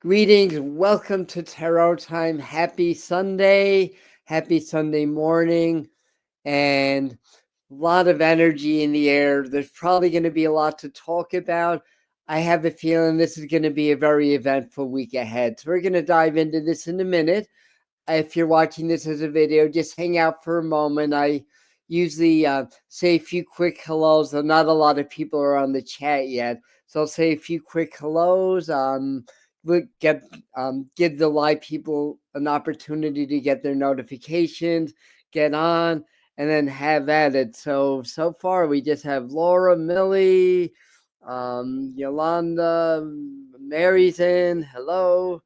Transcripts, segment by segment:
Greetings, welcome to Tarot Time. Happy Sunday morning, and a lot of energy in the air. There's probably going to be a lot to talk about. I have a feeling this is going to be a very eventful week ahead. So we're going to dive into this in a minute. If you're watching this as a video, just hang out for a moment. I usually say a few quick hellos, though not a lot of people are on the chat yet. So I'll say a few quick hellos. Give the live people an opportunity to get their notifications, get on, and then have at it. So far we just have Laura, Millie, Yolanda, Mary's in, hello,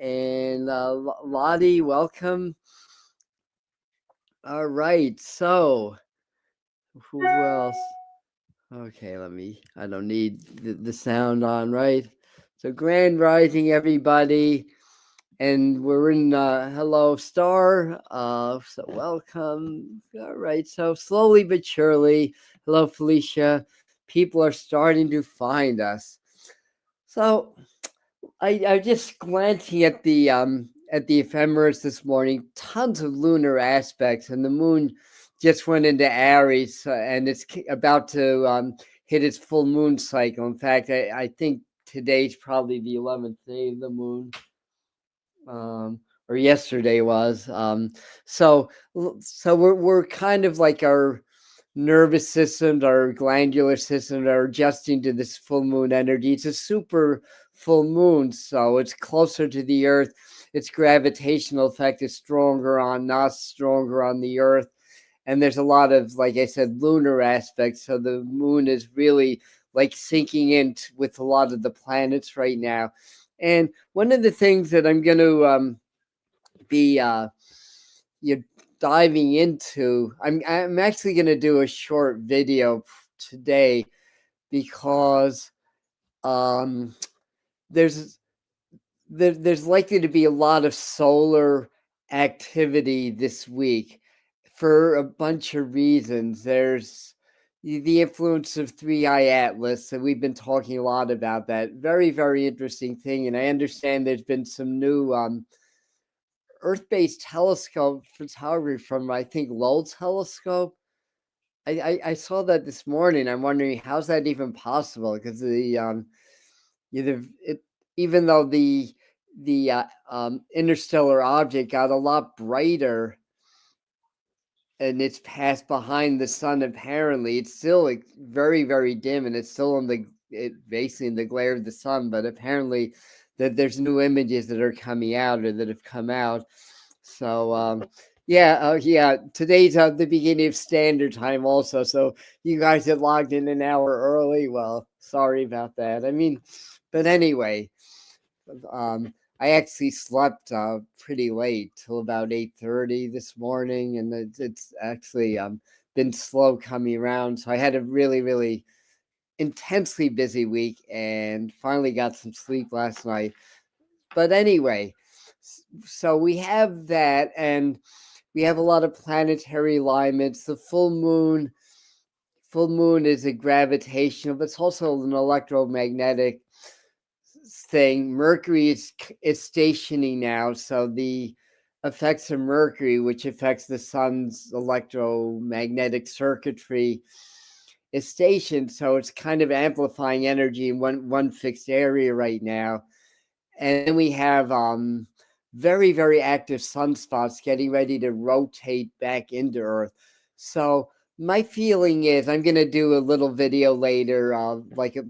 and Lottie, welcome. All right, so who else? Okay, I don't need the sound on, right? So grand rising, everybody. And we're in Hello Star, so welcome. All right, so slowly but surely, hello Felicia, people are starting to find us. So I just glancing at the ephemeris this morning, tons of lunar aspects, and the moon just went into Aries, and it's about to hit its full moon cycle. In fact, I think today's probably the 11th day of the moon. Or yesterday was. So we're kind of like our nervous systems, our glandular systems are adjusting to this full moon energy. It's a super full moon, so it's closer to the Earth. Its gravitational effect is stronger on us, stronger on the Earth. And there's a lot of, like I said, lunar aspects. So the moon is really like sinking in with a lot of the planets right now. And one of the things that I'm going to be diving into, I'm actually going to do a short video today because there's likely to be a lot of solar activity this week for a bunch of reasons. There's the influence of 3i Atlas, and we've been talking a lot about that. Very, very interesting thing. And I understand there's been some new Earth-based telescope photography from, I think, Lowell Telescope. I saw that this morning. I'm wondering how's that even possible, because even though the interstellar object got a lot brighter and it's passed behind the sun, apparently it's still like very, very dim, and it's still basically in the glare of the sun. But apparently that there's new images that are coming out or that have come out. So yeah, today's the beginning of standard time also. So you guys had logged in an hour early. Well, sorry about that. I mean, but anyway, I actually slept pretty late till about 8:30 this morning, and it's actually been slow coming around. So I had a really, really intensely busy week, and finally got some sleep last night. But anyway, so we have that, and we have a lot of planetary alignments. The full moon is a gravitational, but it's also an electromagnetic thing. Mercury is stationing now, so the effects of Mercury, which affects the sun's electromagnetic circuitry, is stationed, so it's kind of amplifying energy in one fixed area right now. And then we have very, very active sunspots getting ready to rotate back into Earth. So my feeling is I'm going to do a little video later,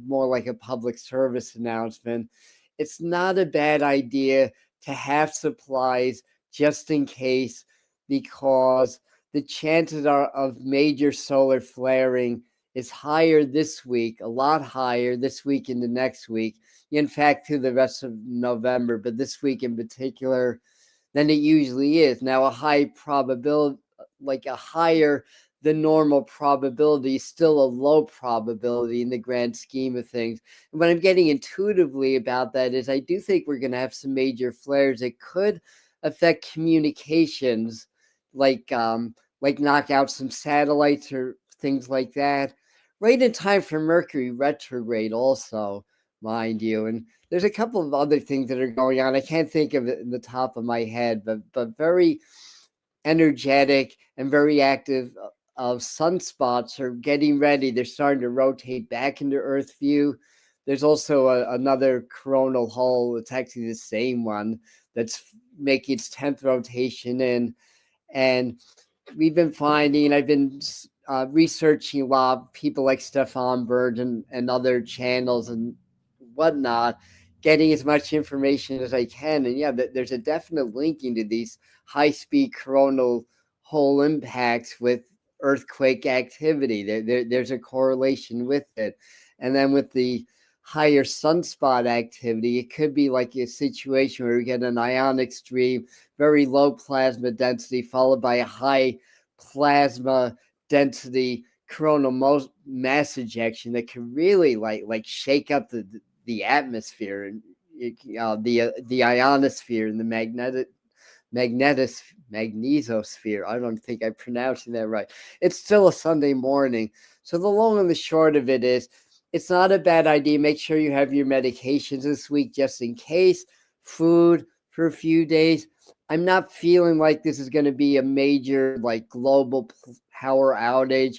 more like a public service announcement. It's not a bad idea to have supplies just in case, because the chances are of major solar flaring is higher this week, a lot higher this week and the next week. In fact, through the rest of November, but this week in particular, than it usually is. Now, a high probability, like a higher than normal probability, still a low probability in the grand scheme of things. And what I'm getting intuitively about that is I do think we're going to have some major flares that could affect communications, like knock out some satellites or things like that. Right in time for Mercury retrograde also, mind you. And there's a couple of other things that are going on. I can't think of it in the top of my head, but very energetic and very active sunspots are getting ready. They're starting to rotate back into Earth view. There's also another coronal hole. It's actually the same one that's making its 10th rotation in. And we've been finding, I've been researching a lot, people like Stefan Bird and other channels and whatnot, getting as much information as I can. And yeah, there's a definite linking to these high-speed coronal hole impacts with earthquake activity. There's a correlation with it. And then with the higher sunspot activity, it could be like a situation where we get an ionic stream, very low plasma density, followed by a high plasma density coronal mass ejection that can really like shake up the atmosphere and the ionosphere and the magnetosphere. I don't think I'm pronouncing that right. It's still a Sunday morning. So the long and the short of it is, it's not a bad idea. Make sure you have your medications this week just in case. Food for a few days. I'm not feeling like this is going to be a major like global power outage,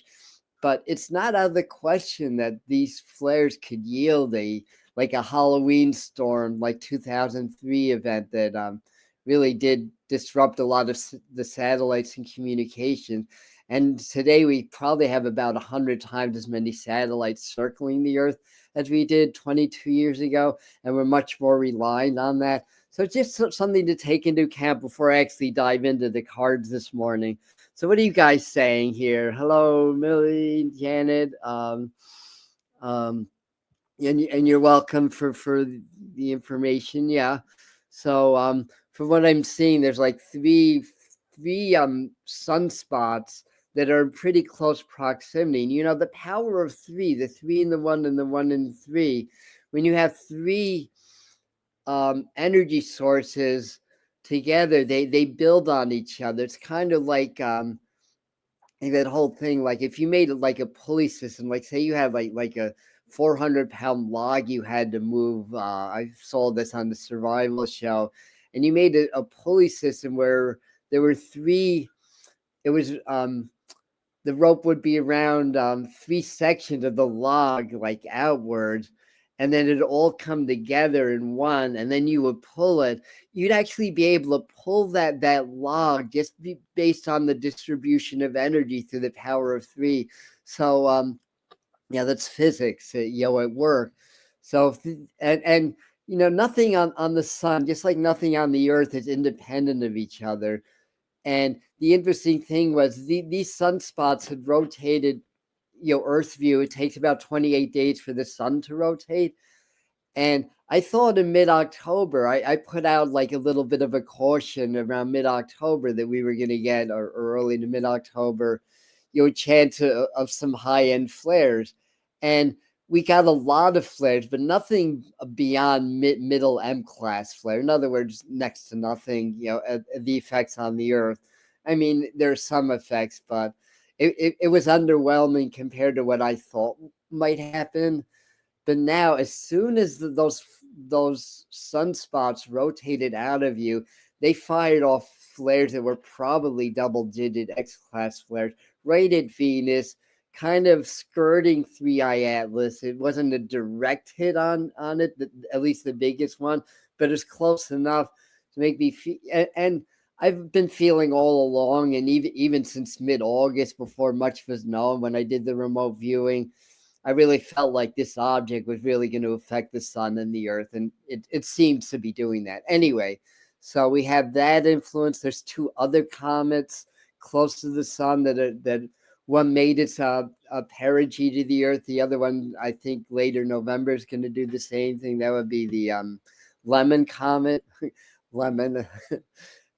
but it's not out of the question that these flares could yield a Halloween storm like 2003 event that really did disrupt a lot of the satellites and communication. And today we probably have about 100 times as many satellites circling the Earth as we did 22 years ago, and we're much more reliant on that. So just something to take into account before I actually dive into the cards this morning. So what are you guys saying here? Hello, Millie, Janet. And you're welcome for the information. Yeah. So from what I'm seeing, there's like three sunspots that are in pretty close proximity. And you know, the power of three, the 3 and the 1 and the 1 and 3, when you have three energy sources together, they build on each other. It's kind of like that whole thing, like if you made it like a pulley system, like say you had like a 400-pound log you had to move. I saw this on the survival show, and you made a pulley system where there were three. It was the rope would be around 3 sections of the log, like outwards, and then it'd all come together in one, and then you would pull it. You'd actually be able to pull that log just based on the distribution of energy through the power of 3. So yeah, that's physics, at work. So and nothing on the sun, just like nothing on the Earth, is independent of each other. And the interesting thing was these sunspots had rotated, Earth view. It takes about 28 days for the sun to rotate. And I thought in mid-October, I put out like a little bit of a caution around mid-October that we were going to get, or early to mid-October, a chance of some high-end flares. And we got a lot of flares, but nothing beyond middle M class flare. In other words, next to nothing, the effects on the Earth. I mean, there's some effects, but it was underwhelming compared to what I thought might happen. But now, as soon as those sunspots rotated out of you, they fired off flares that were probably double-digit X-class flares right at Venus, kind of skirting 3i Atlas. It wasn't a direct hit on it, at least the biggest one, but it's close enough to make me feel. And I've been feeling all along, and even since mid-August, before much was known, when I did the remote viewing, I really felt like this object was really going to affect the sun and the Earth, and it seems to be doing that. Anyway, so we have that influence. There's 2 other comets close to the sun that one made its perigee to the Earth. The other one, I think, later November is going to do the same thing. That would be the Lemon comet. Lemon.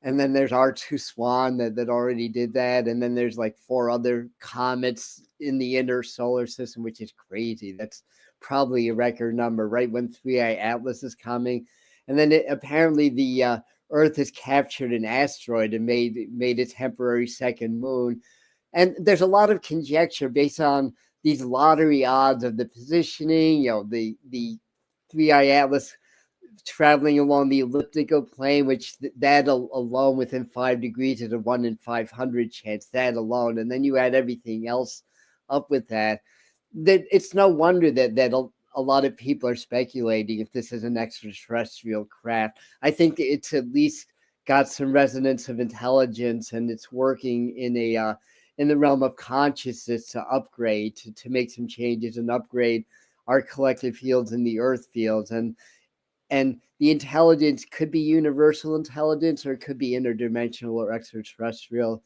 And then there's R2 Swan that already did that. And then there's like 4 other comets in the inner solar system, which is crazy. That's probably a record number, right when 3i Atlas is coming. And then apparently the Earth has captured an asteroid and made a temporary second moon. And there's a lot of conjecture based on these lottery odds of the positioning, the 3i Atlas traveling along the elliptical plane, which that alone within 5 degrees is a 1 in 500 chance, that alone. And then you add everything else up with that. That it's no wonder that a lot of people are speculating if this is an extraterrestrial craft. I think it's at least got some resonance of intelligence, and it's working in the realm of consciousness to upgrade, to make some changes and upgrade our collective fields and the earth fields. And the intelligence could be universal intelligence, or it could be interdimensional or extraterrestrial.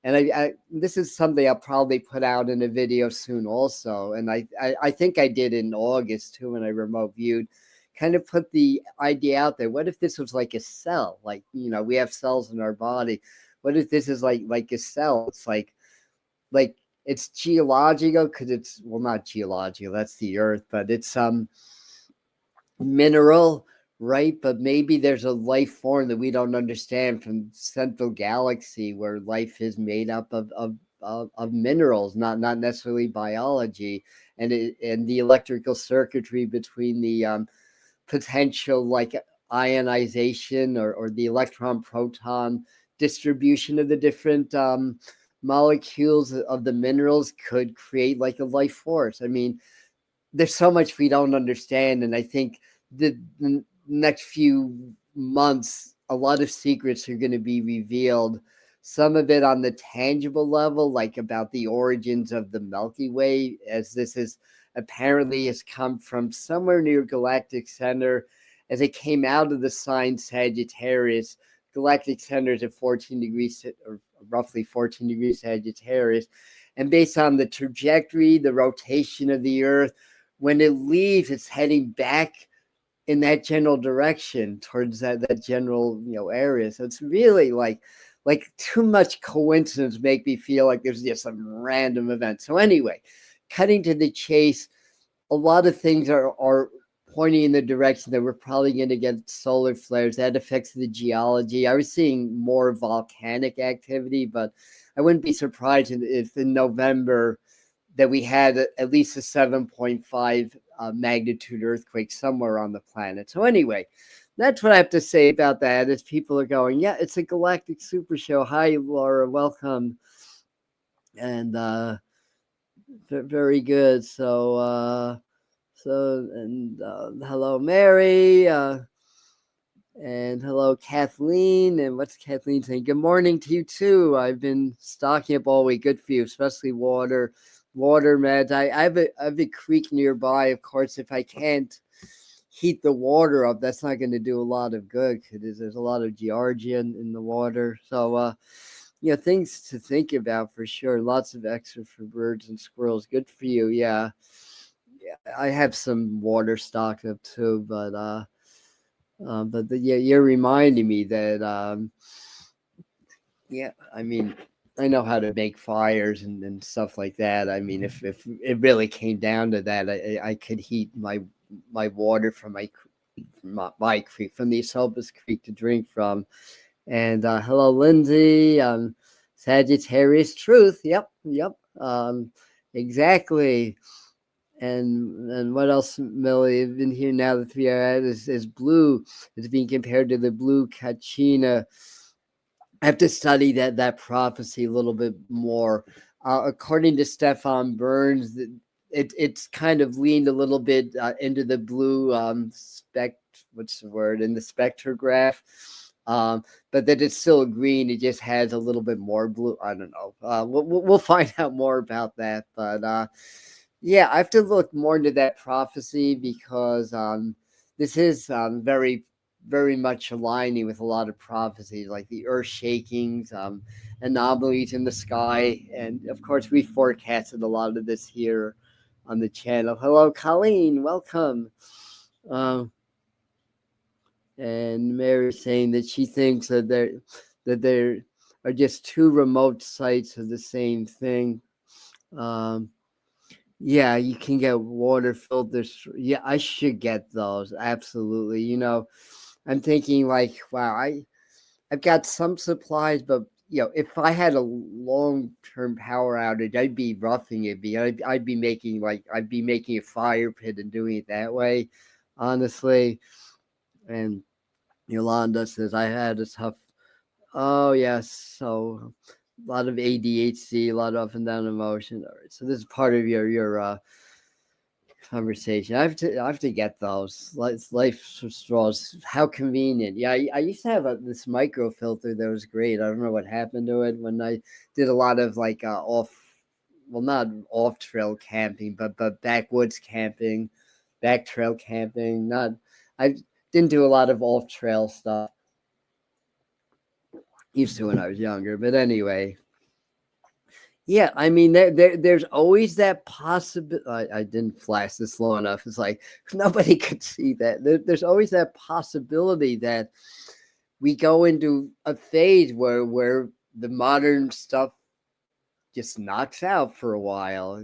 And this is something I'll probably put out in a video soon also. And I think I did in August too, when I remote viewed, kind of put the idea out there. What if this was like a cell? Like, we have cells in our body. What if this is like a cell? It's like it's geological, because it's, well, not geological, that's the earth, but it's mineral, right? But maybe there's a life form that we don't understand from central galaxy, where life is made up of minerals, not necessarily biology, and the electrical circuitry between the potential like ionization or the electron proton distribution of the different molecules of the minerals could create like a life force. I mean, there's so much we don't understand, and I think the next few months a lot of secrets are going to be revealed. Some of it on the tangible level, like about the origins of the Milky Way, as this is apparently has come from somewhere near galactic center, as it came out of the sign Sagittarius. Galactic center is at 14 degrees, or roughly 14 degrees Sagittarius, and based on the trajectory, the rotation of the earth, when it leaves, it's heading back in that general direction towards that general area. So it's really like too much coincidence make me feel like there's just some random event. So anyway, cutting to the chase, a lot of things are pointing in the direction that we're probably going to get solar flares. That affects the geology. I was seeing more volcanic activity, but I wouldn't be surprised if in November that we had at least a 7.5 magnitude earthquake somewhere on the planet. So anyway, that's what I have to say about that. As people are going, yeah, it's a galactic super show. Hi, Laura, welcome. And very good. So hello, Mary. And hello, Kathleen. And what's Kathleen saying? Good morning to you too. I've been stocking up all week. Good for you, especially water meds. I have a creek nearby. Of course, if I can't heat the water up, that's not going to do a lot of good, because there's a lot of giardia in the water. So things to think about for sure. Lots of extra for birds and squirrels. Good for you. Yeah, I have some water stocked up too, but you're reminding me that I mean, I know how to make fires and stuff like that. I mean, if it really came down to that, I could heat my water from my creek, from the Esopus Creek, to drink from. And hello, Lindsay. Sagittarius truth. Yep. Exactly. And what else, Millie? I've been here now. The 3i is blue. It's being compared to the blue Kachina. I have to study that prophecy a little bit more. According to Stefan Burns, it's kind of leaned a little bit into the blue what's the word, in the spectrograph, but that it's still green. It just has a little bit more blue. I don't know. We'll find out more about that. But yeah, I have to look more into that prophecy, because this is very, very much aligning with a lot of prophecies, like the earth shakings, anomalies in the sky. And of course, we forecasted a lot of this here on the channel. Hello, Colleen, welcome. And Mary saying that she thinks that there are just two remote sites of the same thing. Yeah, you can get water filters. Yeah, I should get those. Absolutely. I'm thinking like, wow, I've got some supplies, but if I had a long-term power outage, I'd be roughing it. I'd be making a fire pit and doing it that way. honestly. And Yolanda says, I had a tough, oh, yes. So a lot of ADHD, a lot of up and down emotion. All right. So this is part of your conversation. I have to get those. Life straws. How convenient. Yeah, I used to have this micro filter that was great. I don't know what happened to it when I did a lot of like well, not off trail camping, but backwoods camping, back trail camping. Not I didn't do a lot of off trail stuff. Used to when I was younger, but anyway. Yeah, I mean, there's always that possibility. I didn't flash this low enough. It's like nobody could see that. There's always that possibility that we go into a phase where the modern stuff just knocks out for a while.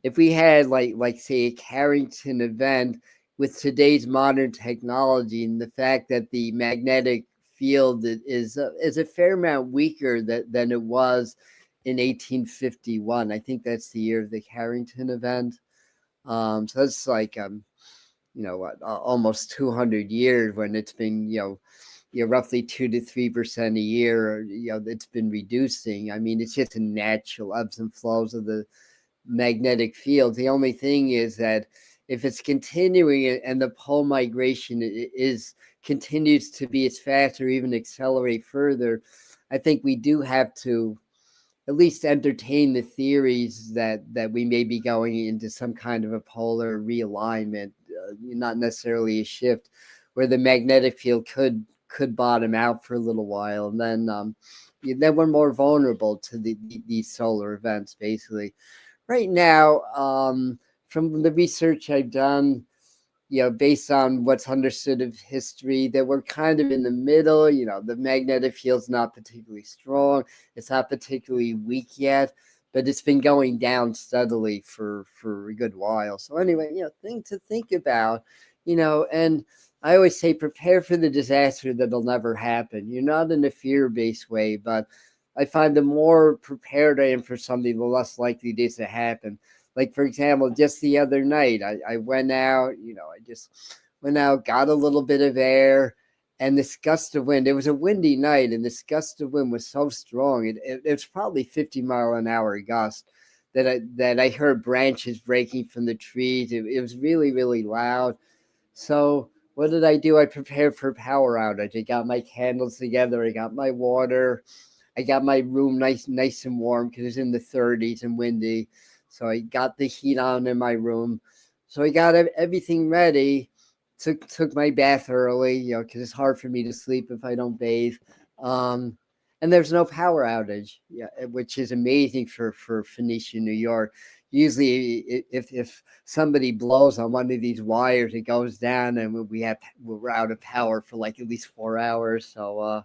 If we had like say a Carrington event with today's modern technology and the fact that the magnetic field is a fair amount weaker than it was in 1851. I think that's the year of the Carrington event. So that's like what, almost 200 years when it's been roughly 2 to 3% a year. It's been reducing. I mean, it's just a natural ebbs and flows of the magnetic field. The only thing is that if it's continuing and the pole migration continues to be as fast or even accelerate further, I think we do have to at least entertain the theories that we may be going into some kind of a polar realignment, not necessarily a shift, where the magnetic field could bottom out for a little while, and then we're more vulnerable to these solar events. Basically, right now, from the research I've done, based on what's understood of history, that we're kind of in the middle. The magnetic field's not particularly strong. It's not particularly weak yet, but it's been going down steadily for a good while. So anyway, thing to think about, and I always say prepare for the disaster that'll never happen. You're not in a fear-based way, but I find the more prepared I am for something, the less likely it is to happen. Like, for example, just the other night, I went out, I just went out, got a little bit of air, and this gust of wind, it was a windy night, and this gust of wind was so strong. It was probably 50-mile-an-hour gust that I heard branches breaking from the trees. It was really, really loud. So what did I do? I prepared for a power outage. I got my candles together. I got my water. I got my room nice and warm because it's in the 30s and windy. So I got the heat on in my room. So I got everything ready. Took my bath early, because it's hard for me to sleep if I don't bathe. And there's no power outage, which is amazing for Phoenicia, New York. Usually, if somebody blows on one of these wires, it goes down, and we're out of power for like at least 4 hours. So,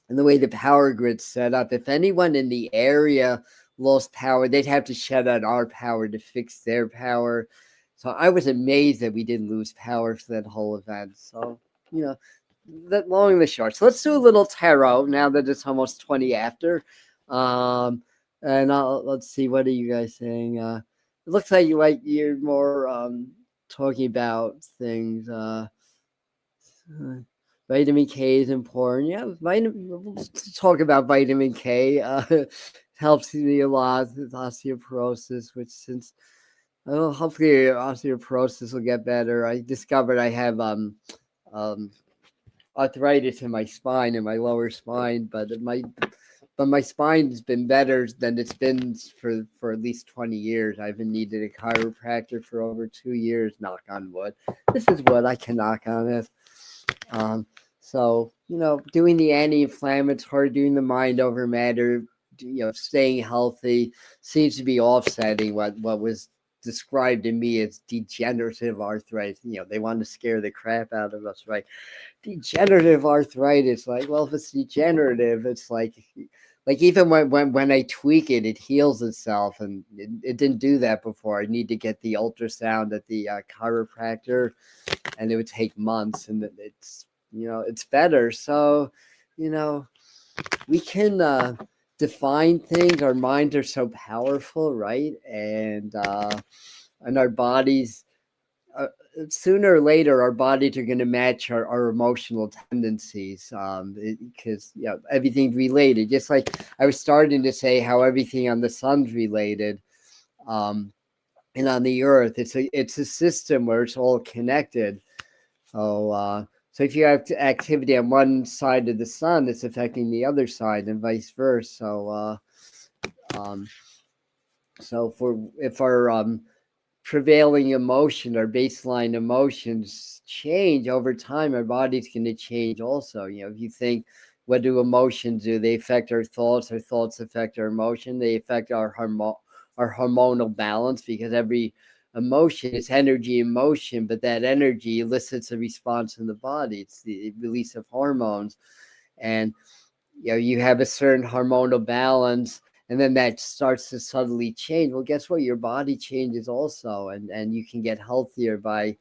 and the way the power grid's set up, if anyone in the area lost power, they'd have to shut out our power to fix their power. So I was amazed that we didn't lose power for that whole event. So, that long and the short. So let's do a little tarot now that it's almost 20 after. And let's see, what are you guys saying? It looks like you're more talking about things. Vitamin K is important. Yeah, let's talk about vitamin K. Helps me a lot with osteoporosis, which hopefully osteoporosis will get better. I discovered I have arthritis in my spine, in my lower spine, but my spine has been better than it's been for at least 20 years. I've been needed a chiropractor for over 2 years. Knock on wood. This is wood. I can knock on it. So, doing the anti-inflammatory, doing the mind over matter, staying healthy seems to be offsetting what was described to me as degenerative arthritis. They want to scare the crap out of us, right? Degenerative arthritis, like, well, if it's degenerative, it's like even when I tweak it, it heals itself, and it didn't do that before. I need to get the ultrasound at the chiropractor, and it would take months, and it's better. So, we can define things. Our minds are so powerful, right? And our bodies sooner or later, our bodies are going to match our emotional tendencies, because everything's related. Just like I was starting to say, how everything on the sun's related, and on the earth, it's a system where it's all connected. So if you have activity on one side of the sun, it's affecting the other side, and vice versa. So if our prevailing emotion, our baseline emotions change over time, our body's going to change also. If you think, what do emotions do? They affect our thoughts affect our emotion, they affect our hormonal balance, because every emotion is energy in motion, but that energy elicits a response in the body. It's the release of hormones, and you have a certain hormonal balance, and then that starts to subtly change. Well, guess what? Your body changes also, and you can get healthier by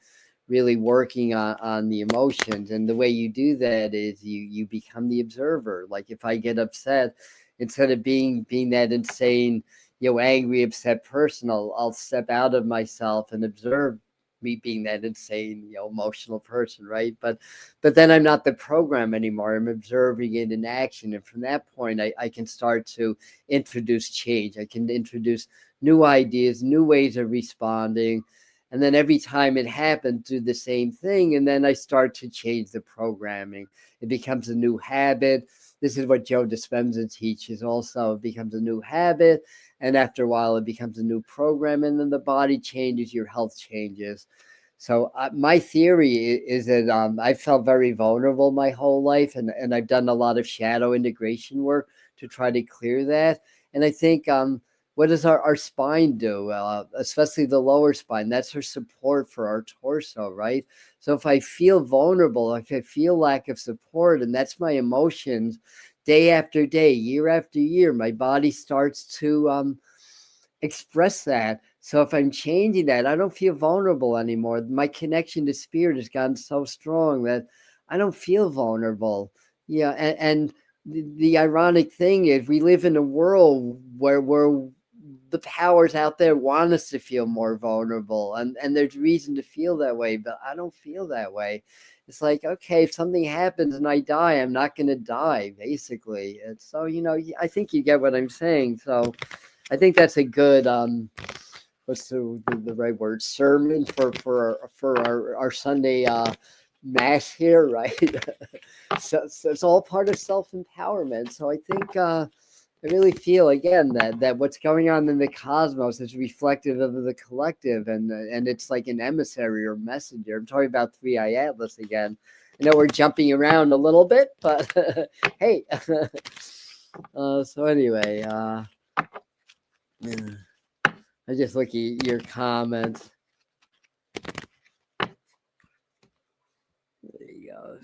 really working on the emotions. And the way you do that is you become the observer. Like if I get upset, instead of being that insane, angry, upset person, I'll step out of myself and observe me being that insane, emotional person, right? But then I'm not the program anymore. I'm observing it in action, and from that point, I can start to introduce change. I can introduce new ideas, new ways of responding, and then every time it happens, do the same thing, and then I start to change the programming. It becomes a new habit. This is what Joe Dispenza teaches also. It becomes a new habit, and after a while, it becomes a new program, and then the body changes, your health changes. So my theory is that I felt very vulnerable my whole life, and I've done a lot of shadow integration work to try to clear that. And I think what does our spine do, especially the lower spine? That's our support for our torso, right? So if I feel vulnerable, if I feel lack of support, and that's my emotions, day after day, year after year, my body starts to express that. So if I'm changing that, I don't feel vulnerable anymore. My connection to spirit has gotten so strong that I don't feel vulnerable. Yeah, and the ironic thing is, we live in a world where the powers out there want us to feel more vulnerable, and there's reason to feel that way, but I don't feel that way. It's like, okay, if something happens and I die, I'm not going to die, basically. And so, I think you get what I'm saying. So I think that's a good what's the right word, sermon for our Sunday mass here, right? So it's all part of self-empowerment. So I think I really feel again that what's going on in the cosmos is reflective of the collective, and it's like an emissary or messenger. I'm talking about 3i Atlas again. I know we're jumping around a little bit, but hey. So anyway, I just look at your comments. There you go.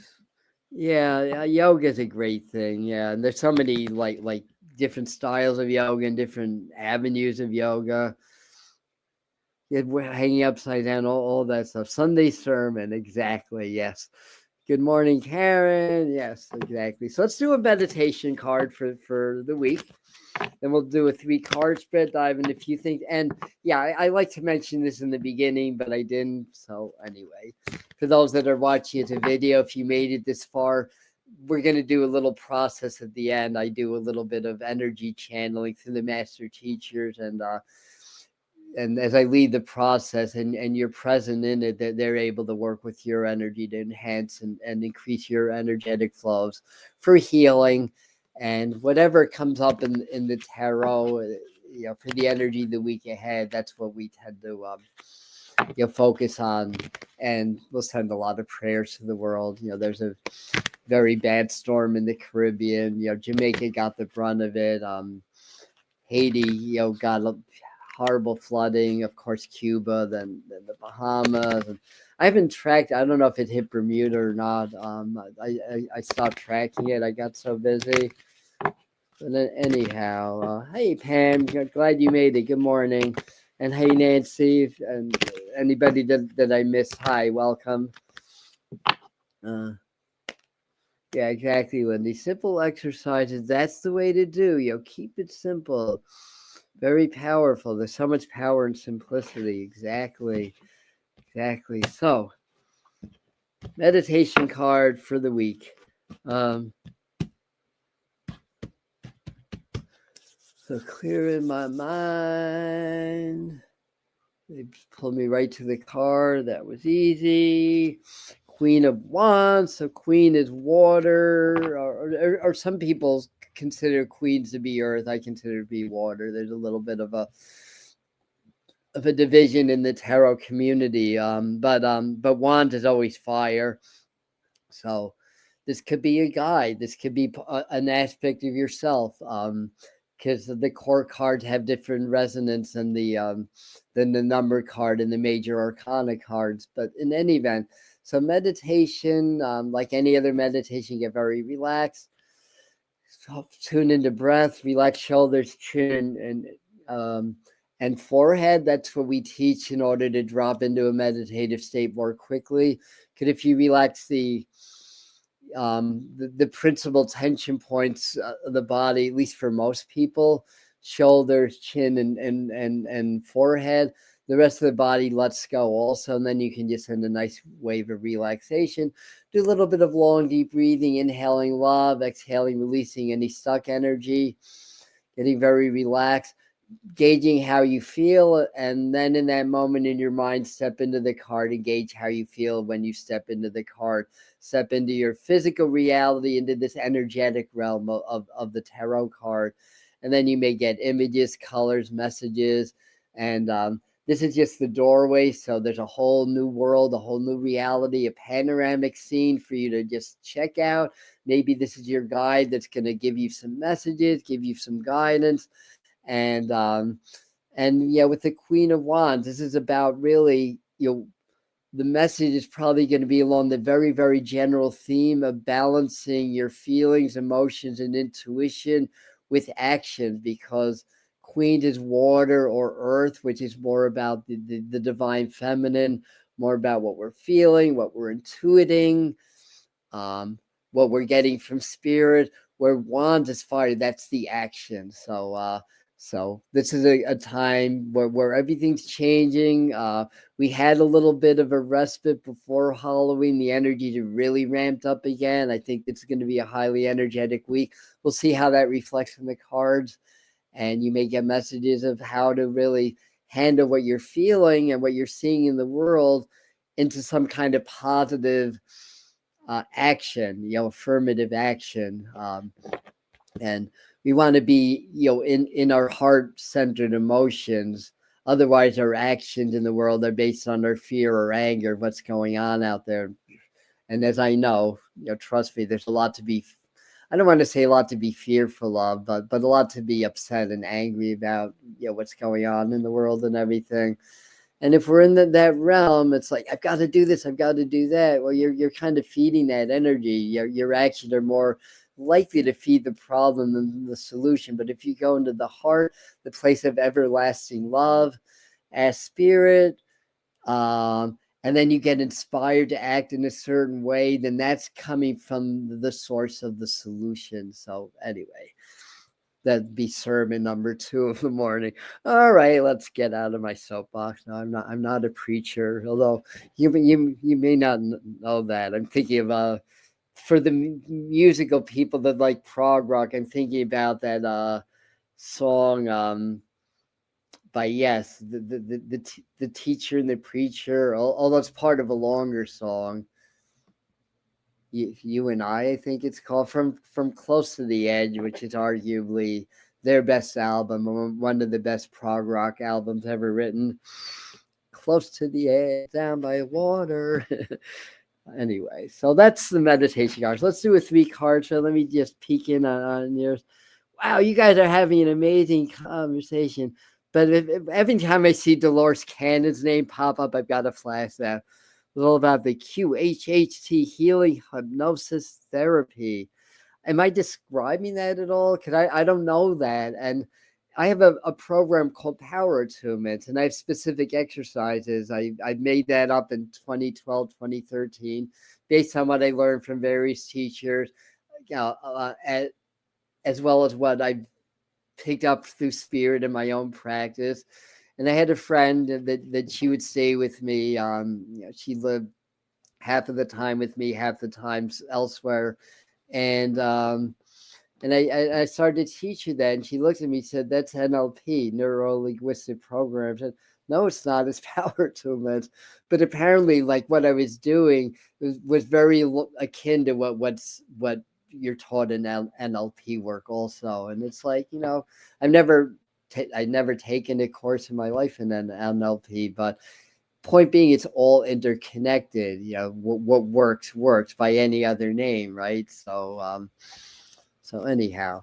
Yeah, yoga is a great thing. Yeah, and there's so many like different styles of yoga and different avenues of yoga. Yeah, we're hanging upside down, all that stuff. Sunday sermon, exactly. Yes. Good morning, Karen. Yes, exactly. So let's do a meditation card for the week. Then we'll do a 3-card spread, dive into a few things. And yeah, I like to mention this in the beginning, but I didn't. So anyway, for those that are watching it a video, if you made it this far, we're going to do a little process at the end. I do a little bit of energy channeling through the master teachers, and as I lead the process and you're present in it, that they're able to work with your energy to enhance and increase your energetic flows for healing. And whatever comes up in the tarot, for the energy of the week ahead, that's what we tend to focus on. And we'll send a lot of prayers to the world. There's a very bad storm in the Caribbean. Jamaica got the brunt of it. Haiti, got horrible flooding. Of course, Cuba, then the Bahamas. And I haven't tracked. I don't know if it hit Bermuda or not. I stopped tracking it. I got so busy. But then anyhow, hey Pam, glad you made it. Good morning, and hey Nancy, and anybody that I missed, hi, welcome. Yeah, exactly, Lindy. Simple exercises. That's the way to do. Keep it simple. Very powerful. There's so much power in simplicity. Exactly. Exactly. So, meditation card for the week. So clearing my mind. They pulled me right to the card. That was easy. Queen of Wands. So Queen is water, or some people consider queens to be earth. I consider it to be water. There's a little bit of a division in the tarot community. But Wands is always fire. So this could be a guide. This could be an aspect of yourself. Because the core cards have different resonance than the number card and the major arcana cards. But in any event, so meditation, like any other meditation, get very relaxed. So tune into breath, relax shoulders, chin, and forehead. That's what we teach in order to drop into a meditative state more quickly. Because if you relax the principal tension points of the body, at least for most people, shoulders, chin, and forehead. The rest of the body lets go also, and then you can just send a nice wave of relaxation. Do a little bit of long, deep breathing, inhaling love, exhaling, releasing any stuck energy, getting very relaxed, gauging how you feel, and then in that moment in your mind, step into the card and gauge how you feel when you step into the card. Step into your physical reality, into this energetic realm of the tarot card. And then you may get images, colors, messages, and this is just the doorway. So there's a whole new world, a whole new reality, a panoramic scene for you to just check out. Maybe this is your guide that's going to give you some messages, give you some guidance. And yeah, with the Queen of Wands, this is about really, the message is probably going to be along the very, very general theme of balancing your feelings, emotions, and intuition with action, because Queen is water or earth, which is more about the divine feminine, more about what we're feeling, what we're intuiting, what we're getting from spirit, where Wands is fire, that's the action. So this is a time where everything's changing. We had a little bit of a respite before Halloween. The energy really ramped up again. I think it's going to be a highly energetic week. We'll see how that reflects in the cards. And you may get messages of how to really handle what you're feeling and what you're seeing in the world into some kind of positive action, affirmative action. And we want to be, in our heart-centered emotions. Otherwise, our actions in the world are based on our fear or anger, what's going on out there. And as I know, trust me, there's a lot to be, I don't want to say a lot to be fearful of, but a lot to be upset and angry about, what's going on in the world and everything. And if we're in that realm, it's like, I've got to do this, I've got to do that. Well, you're kind of feeding that energy. Your actions are more likely to feed the problem than the solution. But if you go into the heart, the place of everlasting love, as spirit, and then you get inspired to act in a certain way, then that's coming from the source of the solution. So anyway, that'd be sermon number 2 of the morning. All right, let's get out of my soapbox. No, I'm not a preacher, although you may not know that. I'm thinking of for the musical people that like prog rock, I'm thinking about that song by Yes, the teacher and the preacher. Although it's part of a longer song. You and I think it's called, from Close to the Edge, which is arguably their best album, one of the best prog rock albums ever written. Close to the edge, down by water. Anyway, so that's the meditation cards. Let's do a 3 card. So let me just peek in on yours. Wow, you guys are having an amazing conversation. But every time I see Dolores Cannon's name pop up, I've got to flash that. It's all about the QHHT healing hypnosis therapy. Am I describing that at all? Because I don't know that. And I have a program called Power Attunement, and I have specific exercises. I made that up in 2012, 2013, based on what I learned from various teachers, as well as what I picked up through spirit in my own practice. And I had a friend that she would stay with me. She lived half of the time with me, half the times elsewhere. And I started to teach her that, and she looked at me and said, "That's NLP, neuro linguistic programs." And no, it's not. It's power attunement. But apparently, like what I was doing was very akin to what you're taught in NLP work also. And it's like, I've never I've never taken a course in my life in an NLP, but point being, it's all interconnected. What works by any other name, right? So anyhow,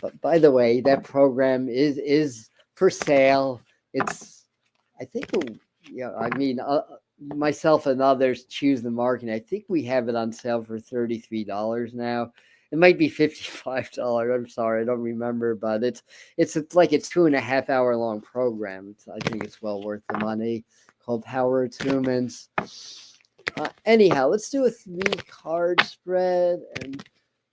but by the way, that program is for sale. It's, I think, I mean, myself and others choose the market. I think we have it on sale for $33 now. It might be $55. I'm sorry, I don't remember, but it's like a 2.5 hour long program. I think it's well worth the money. Called Power Attunements. Anyhow, let's do a 3-card spread, and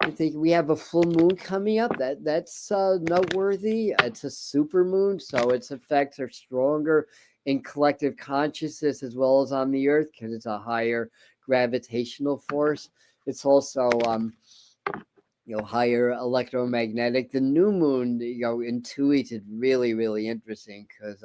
I think we have a full moon coming up. That's noteworthy. It's a super moon, so its effects are stronger in collective consciousness as well as on the earth because it's a higher gravitational force. It's also higher electromagnetic. The new moon, intuited really, really interesting because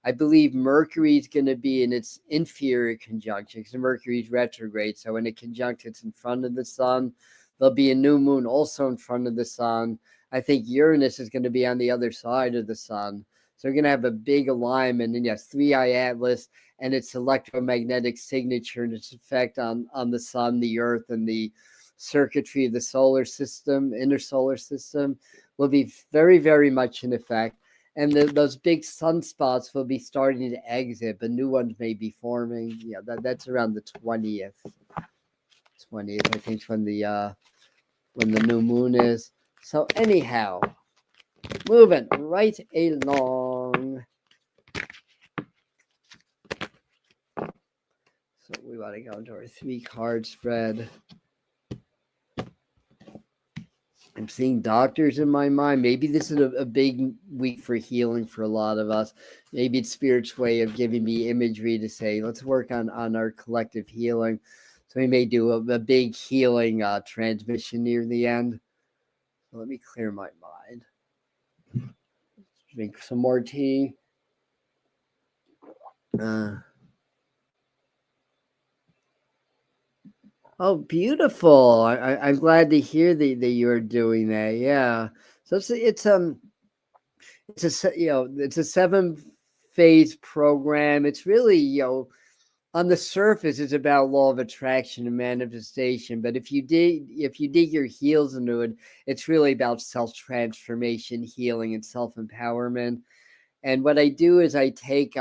I believe Mercury is going to be in its inferior conjunction because Mercury's retrograde. So in a conjunct, it's in front of the sun. There'll be a new moon also in front of the sun. I think Uranus is going to be on the other side of the sun. So we're going to have a big alignment. And yes, 3i Atlas and its electromagnetic signature and its effect on the sun, the earth, and the circuitry of the solar system, inner solar system, will be very, very much in effect. And those big sunspots will be starting to exit, but new ones may be forming. Yeah, that's around the 20th. 20th, I think, when the new moon is. So anyhow, moving right along. So we want to go into our 3-card spread. I'm seeing doctors in my mind. Maybe this is a big week for healing for a lot of us. Maybe it's Spirit's way of giving me imagery to say, let's work on our collective healing. So we may do a big healing transmission near the end. So let me clear my mind. Drink some more tea. Oh, beautiful! I'm glad to hear that you're doing that. Yeah. So it's a 7-phase program. It's really on the surface it's about law of attraction and manifestation, but if you dig your heels into it, it's really about self-transformation, healing, and self-empowerment. And what I do is I take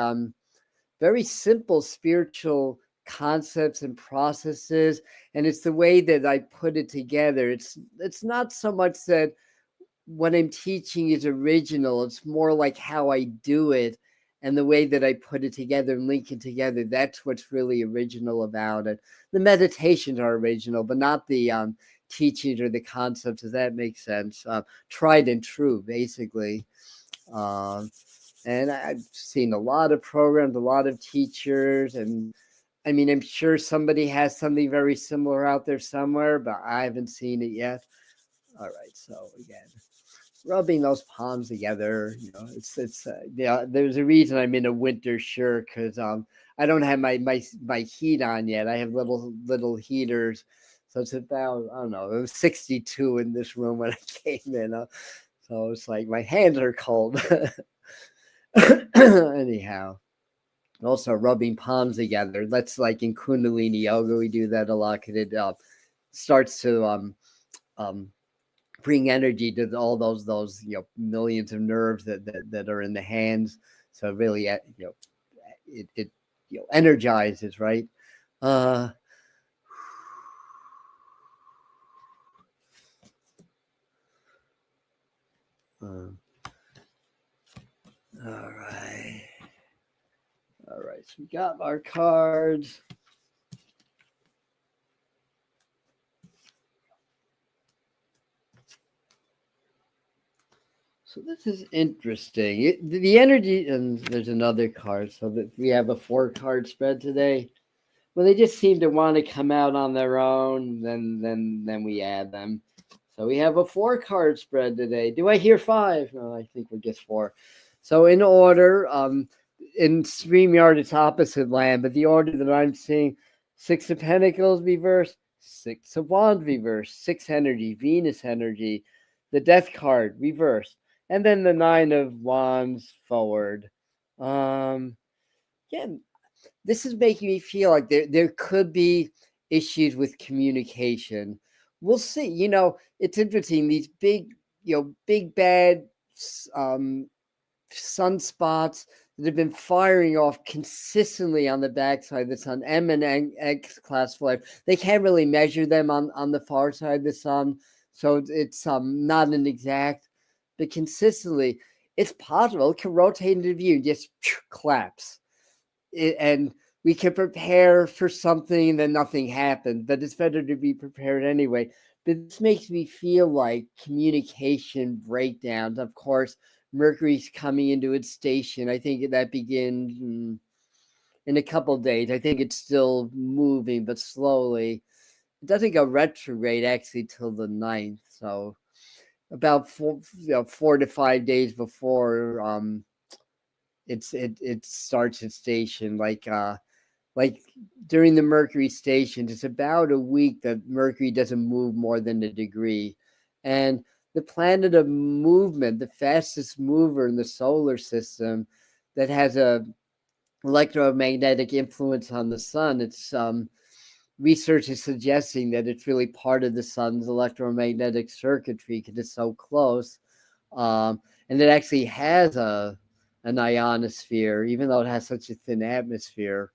very simple spiritual concepts and processes, and it's the way that I put it together. It's not so much that what I'm teaching is original. It's more like how I do it and the way that I put it together and link it together. That's what's really original about it. The meditations are original, but not the teachings or the concepts, if that makes sense. Tried and true, basically. And I've seen a lot of programs, a lot of teachers, and I mean, I'm sure somebody has something very similar out there somewhere, but I haven't seen it yet. All right, so again, rubbing those palms together, it's there's a reason I'm in a winter shirt because I don't have my heat on yet. I have little heaters, so it's about, I don't know, it was 62 in this room when I came in, so it's like my hands are cold. Anyhow, also rubbing palms together. That's like in Kundalini yoga, we do that a lot because it starts to bring energy to all those millions of nerves that are in the hands. So really, it energizes, right? All right. All right. So we got our cards. So this is interesting. The energy, and there's another card. So that we have a 4 card spread today. Well, they just seem to want to come out on their own. Then we add them. So we have a 4 card spread today. Do I hear 5? No, I think we're just 4. So in order, in StreamYard it's opposite land, but the order that I'm seeing: 6 of Pentacles reverse, 6 of Wands reverse, 6 energy, Venus energy, the Death card reversed, and then the 9 of Wands forward. Yeah, this is making me feel like there could be issues with communication. We'll see. It's interesting. These big bad um, sunspots that have been firing off consistently on the backside of the sun, M and X class flares. They can't really measure them on the far side of the sun, so it's not an exact, but consistently, it's possible it can rotate into view and just collapse. And we can prepare for something and then nothing happened, but it's better to be prepared anyway. But this makes me feel like communication breakdowns. Of course, Mercury's coming into its station. I think that begins in a couple days. I think it's still moving, but slowly. It doesn't go retrograde actually till the 9th. So about 4 to 5 days before it starts its station. Like during the Mercury station, it's about a week that Mercury doesn't move more than a degree. And the planet of movement, the fastest mover in the solar system that has a electromagnetic influence on the sun, it's research is suggesting that it's really part of the sun's electromagnetic circuitry because it's so close. And it actually has an ionosphere, even though it has such a thin atmosphere.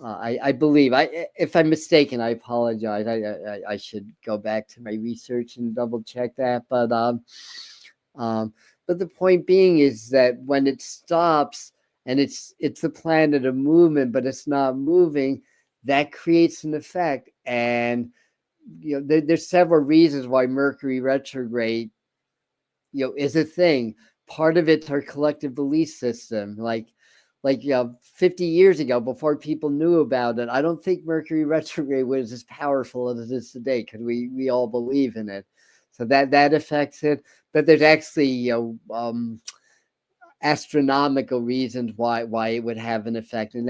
I believe. If I'm mistaken, I apologize. I should go back to my research and double check that. But the point being is that when it stops and it's the planet of movement, but it's not moving, that creates an effect. And there's several reasons why Mercury retrograde is a thing. Part of it's our collective belief system. Like 50 years ago, before people knew about it, I don't think Mercury retrograde was as powerful as it is today because we all believe in it. So that affects it. But there's actually astronomical reasons why it would have an effect, and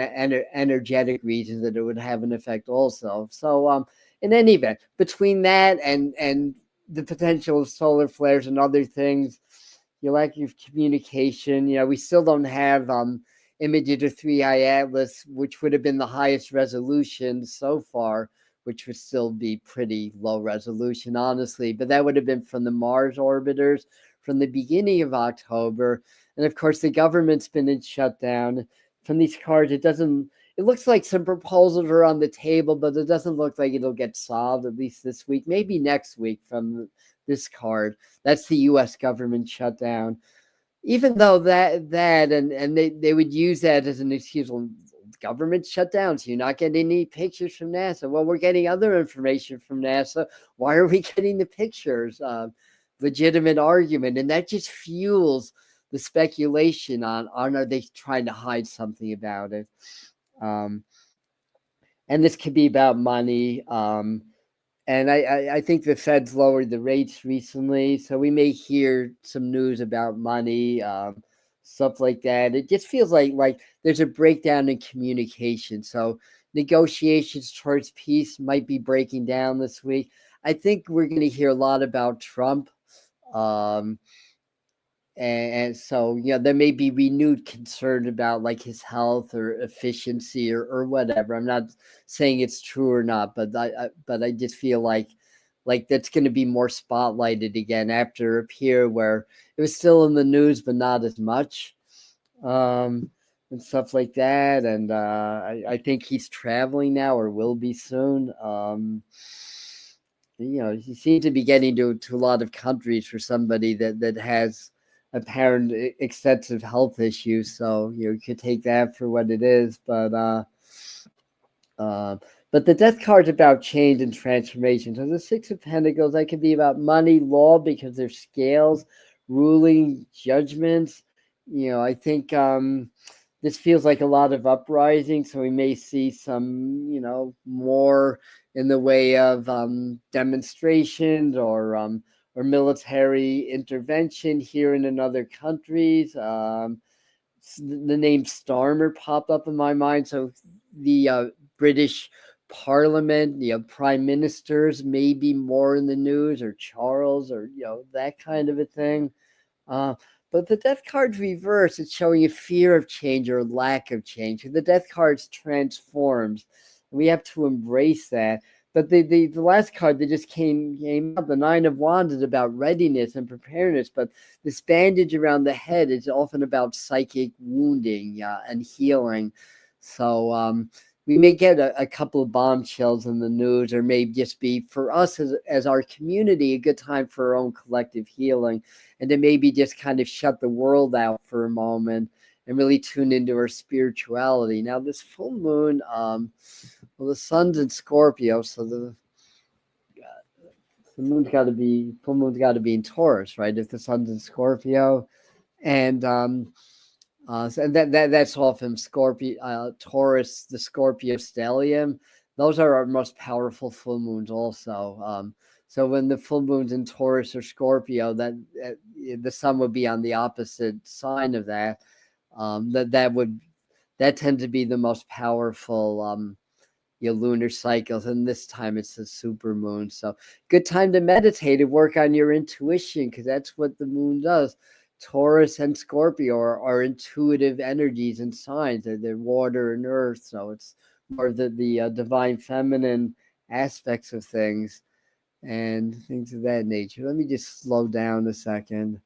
energetic reasons that it would have an effect also. So in any event, between that and the potential of solar flares and other things, your lack of communication, we still don't have images of 3i Atlas, which would have been the highest resolution so far, which would still be pretty low resolution, honestly. But that would have been from the Mars orbiters from the beginning of October. And of course, the government's been in shutdown. From these cards, it looks like some proposals are on the table, but it doesn't look like it'll get solved, at least this week, maybe next week from this card. That's the US government shutdown. Even though that and they would use that as an excuse. Well, government shutdown, so you're not getting any pictures from NASA. Well, we're getting other information from NASA. Why are we getting the pictures? Legitimate argument, and that just fuels the speculation on are they trying to hide something about it. And this could be about money. And I think the Fed's lowered the rates recently, so we may hear some news about money, stuff like that. It just feels like there's a breakdown in communication. So negotiations towards peace might be breaking down this week. I think we're going to hear a lot about Trump. And so there may be renewed concern about like his health or efficiency or whatever. I'm not saying it's true or not, but I just feel like that's going to be more spotlighted again after a period where it was still in the news but not as much, and stuff like that. And I think he's traveling now or will be soon. He seems to be getting to a lot of countries for somebody that has apparent extensive health issues. So you could take that for what it is. But the Death card's about change and transformation. So the 6 of Pentacles, that could be about money, law, because there's scales, ruling judgments. I think this feels like a lot of uprising, so we may see some, more in the way of demonstrations or military intervention here and in other countries. The name Starmer popped up in my mind. So the British Parliament, prime ministers may be more in the news, or Charles, or that kind of a thing. Uh, but the death card's reverse. It's showing a fear of change or lack of change. The death card's transforms. We have to embrace that. But the last card that just came out, the Nine of Wands, is about readiness and preparedness. But this bandage around the head is often about psychic wounding and healing. So we may get a couple of bombshells in the news, or maybe just be, for us as our community, a good time for our own collective healing, and to maybe just kind of shut the world out for a moment and really tune into our spirituality. Now, this full moon, well, the sun's in Scorpio, so the full moon's got to be in Taurus, right? If the sun's in Scorpio, and so that's all from Scorpio, Taurus, the Scorpio stellium. Those are our most powerful full moons, also. So when the full moon's in Taurus or Scorpio, that the sun would be on the opposite sign of that. That tends to be the most powerful lunar cycles, and this time it's a super moon. So good time to meditate and work on your intuition, because that's what the moon does. Taurus and Scorpio are intuitive energies and signs. They're water and earth, so it's more of the divine feminine aspects of things and things of that nature. Let me just slow down a second.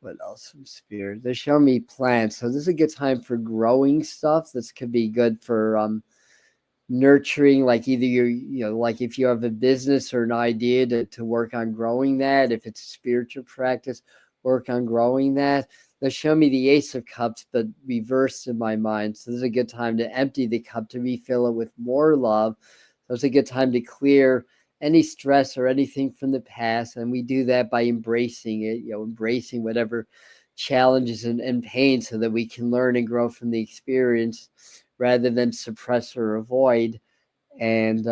What else from Spirit? They're showing me plants, so this is a good time for growing stuff. This could be good for nurturing, like either like if you have a business or an idea to work on growing that. If it's a spiritual practice, work on growing that. They show me the Ace of Cups, but reversed in my mind. So this is a good time to empty the cup, to refill it with more love. So it's a good time to clear any stress or anything from the past. And we do that by embracing it, embracing whatever challenges and pain, so that we can learn and grow from the experience rather than suppress or avoid. And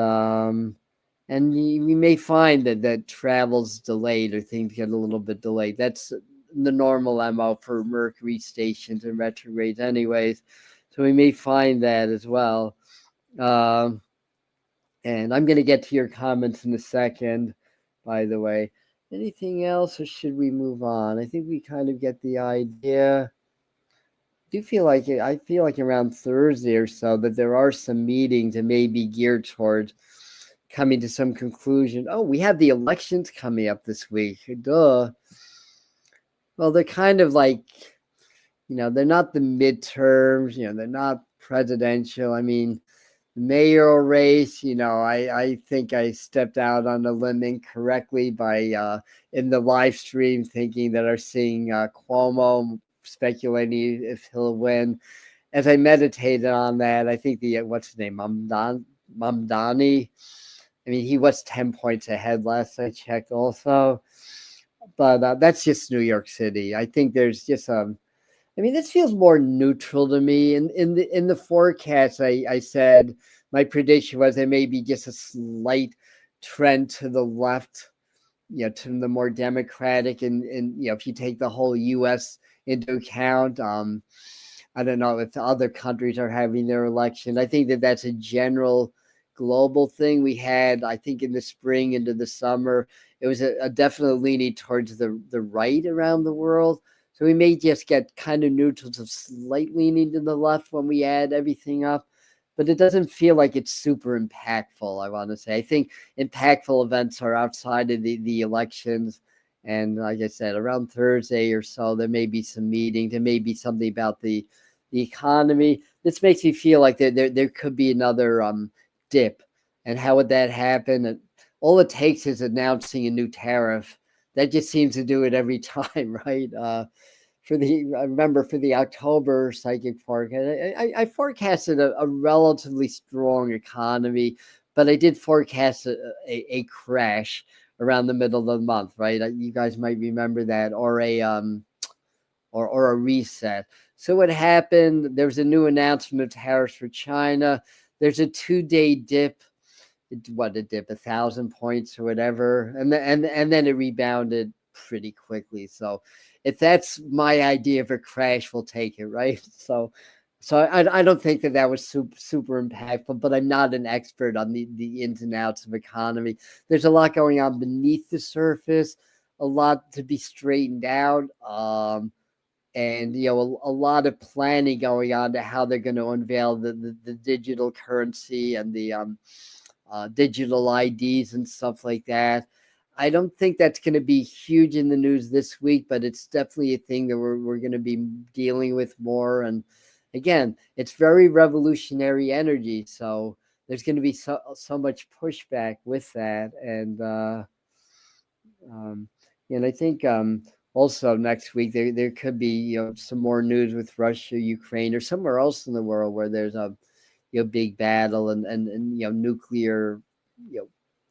we may find that travel's delayed, or things get a little bit delayed. That's the normal MO for Mercury stations and retrogrades anyways. So we may find that as well. And I'm going to get to your comments in a second, by the way. Anything else, or should we move on? I think we kind of get the idea. I feel like around Thursday or so that there are some meetings that may be geared towards coming to some conclusion. Oh, we have the elections coming up this week. Duh. Well, they're kind of like, they're not the midterms, they're not presidential. I mean, the mayoral race, I think I stepped out on a limb incorrectly by in the live stream, thinking that I seeing Cuomo speculating if he'll win. As I meditated on that, I think what's his name, Mamdani. I mean, he was 10 points ahead last I checked also. But that's just New York City. I think there's just this feels more neutral to me. In the forecast, I said my prediction was there may be just a slight trend to the left, to the more democratic, and if you take the whole U.S. into account. I don't know if the other countries are having their election. I think that's a general global thing. We had, I think, in the spring into the summer, it was a definite leaning towards the right around the world. So we may just get kind of neutral to slight leaning to the left when we add everything up. But it doesn't feel like it's super impactful, I want to say. I think impactful events are outside of the elections. And like I said, around Thursday or so, there may be some meetings. There may be something about the economy. This makes me feel like there could be another dip. And how would that happen? And all it takes is announcing a new tariff. That just seems to do it every time, right? I remember for the October psychic forecast, I forecasted a relatively strong economy, but I did forecast a crash, around the middle of the month, right? You guys might remember that, or a reset. So what happened? There was a new announcement of tariffs for China. There's a 2-day dip. What a dip, 1,000 points or whatever, and then it rebounded pretty quickly. So if that's my idea of a crash, we'll take it, right? So I don't think that was super impactful, but I'm not an expert on the ins and outs of economy. There's a lot going on beneath the surface, a lot to be straightened out. And a lot of planning going on to how they're going to unveil the digital currency and the digital IDs and stuff like that. I don't think that's going to be huge in the news this week, but it's definitely a thing that we're going to be dealing with more. And again, it's very revolutionary energy, so there's going to be so much pushback with that. And I think also next week there could be some more news with Russia, Ukraine, or somewhere else in the world where there's a big battle and nuclear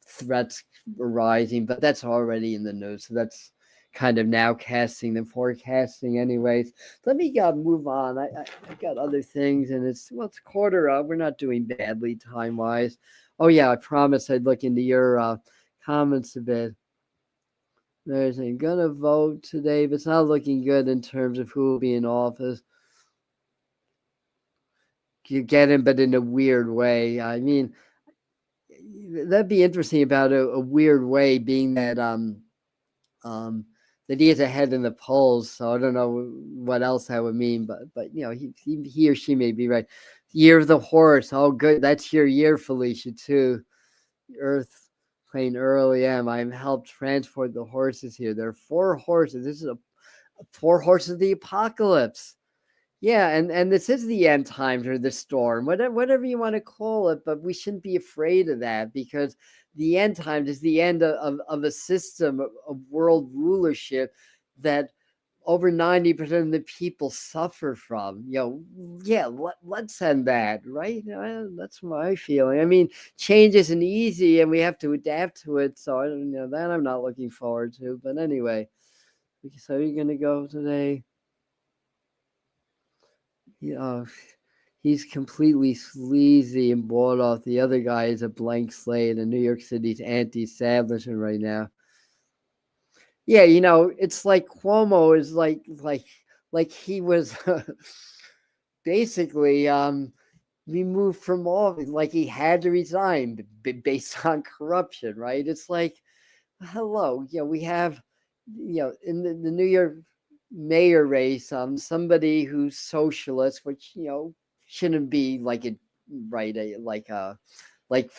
threats arising, but that's already in the news. So that's kind of now casting the forecasting anyways. Let me move on. I got other things, and it's quarter up. We're not doing badly time wise. Oh yeah, I promised I'd look into your comments a bit. There's gonna vote today, but it's not looking good in terms of who will be in office. You get him, but in a weird way. I mean, that'd be interesting about a weird way, being that that he is ahead in the polls. So I don't know what else that would mean, but he or she may be right. Year of the horse. Oh, good. That's your year, Felicia, too. Earth playing early M. I'm helped transport the horses here. There are 4 horses. This is 4 horses of the apocalypse. Yeah, and this is the end times or the storm, whatever you want to call it, but we shouldn't be afraid of that, because the end times is the end of a system of world rulership that over 90% of the people suffer from. Yeah, let's end that, right? That's my feeling. I mean, change isn't easy, and we have to adapt to it. So I don't know that I'm not looking forward to. But anyway, so you're gonna go today. He's completely sleazy and bought off. The other guy is a blank slate, and New York City's anti-establishment right now. Yeah, it's like Cuomo is like he was basically removed from office, like he had to resign based on corruption, right? It's like, hello, we have, in the New York mayor race, somebody who's socialist, which shouldn't be like a right like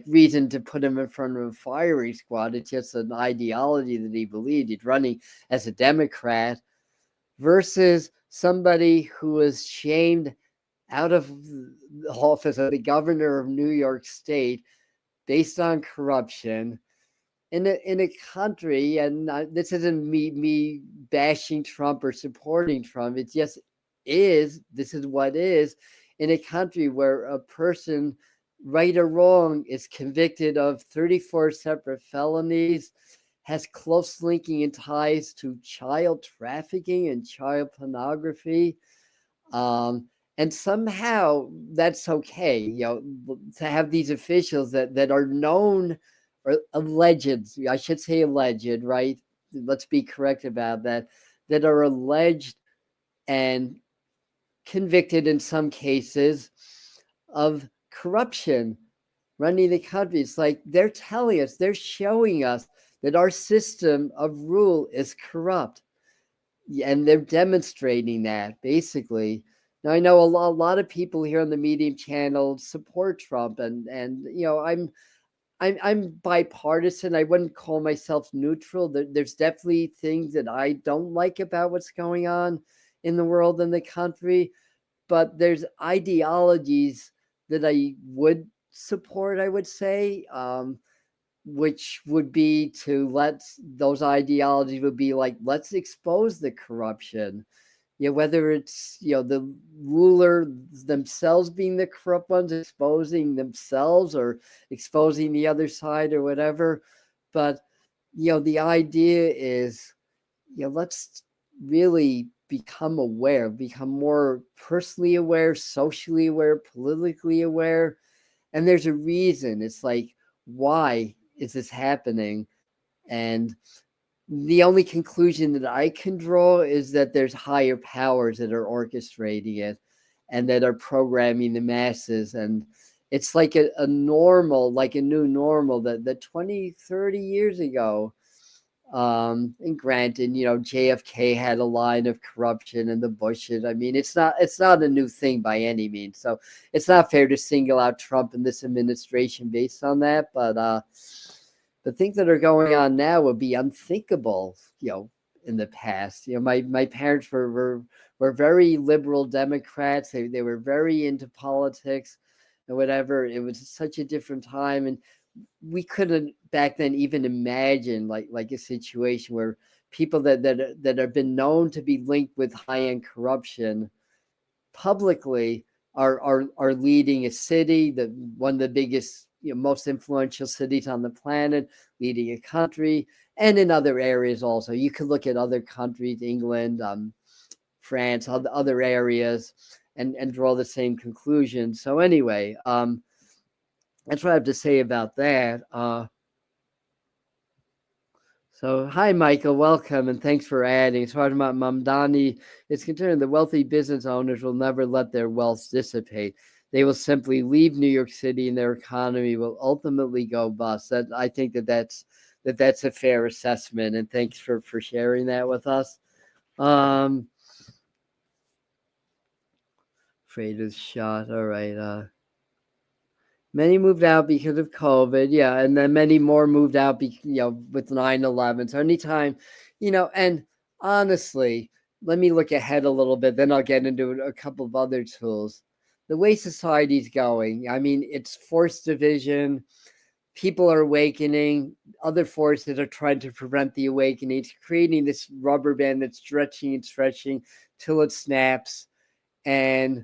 reason to put him in front of a firing squad. It's just an ideology that he believed. He's running as a Democrat versus somebody who was shamed out of the office of the governor of New York State based on corruption. In a country, and this isn't me bashing Trump or supporting Trump, it just is, this is what is, in a country where a person, right or wrong, is convicted of 34 separate felonies, has close linking and ties to child trafficking and child pornography, and somehow that's okay, to have these officials that are known, or alleged, I should say alleged, right? Let's be correct about that, that are alleged and convicted in some cases of corruption running the country. It's like they're telling us, they're showing us that our system of rule is corrupt. And they're demonstrating that, basically. Now, I know a lot of people here on the Medium channel support Trump, and I'm bipartisan. I wouldn't call myself neutral. There's definitely things that I don't like about what's going on in the world and the country, but there's ideologies that I would support, I would say, which would be to those ideologies would be like, let's expose the corruption. Whether it's the ruler themselves being the corrupt ones, exposing themselves or exposing the other side or whatever. but the idea is, let's really become aware, become more personally aware, socially aware, politically aware. And there's a reason. It's like, why is this happening? And the only conclusion that I can draw is that there's higher powers that are orchestrating it and that are programming the masses. And it's like a normal, like a new normal that 20, 30 years ago. And granted, JFK had a line of corruption and the Bushes. I mean, it's not a new thing by any means. So it's not fair to single out Trump and this administration based on that. But the things that are going on now would be unthinkable, in the past. My parents were very liberal Democrats. They were very into politics and whatever. It was such a different time, and we couldn't back then even imagine like a situation where people that have been known to be linked with high-end corruption publicly are leading a city, one of the biggest, most influential cities on the planet, leading a country, and in other areas also. You could look at other countries, England, France, other areas, and draw the same conclusion. So anyway, that's what I have to say about that. So, hi, Michael. Welcome, and thanks for adding. As far as Mamdani is concerned, the wealthy business owners will never let their wealth dissipate. They will simply leave New York City, and their economy will ultimately go bust. I think that's a fair assessment, and thanks for sharing that with us. Afraid of shot. All right. Many moved out because of COVID, yeah, and then many more moved out, with 9/11. So anytime, and honestly, let me look ahead a little bit, then I'll get into a couple of other tools. The way society's going, I mean, it's forced division. People are awakening. Other forces are trying to prevent the awakening. It's creating this rubber band that's stretching and stretching till it snaps, and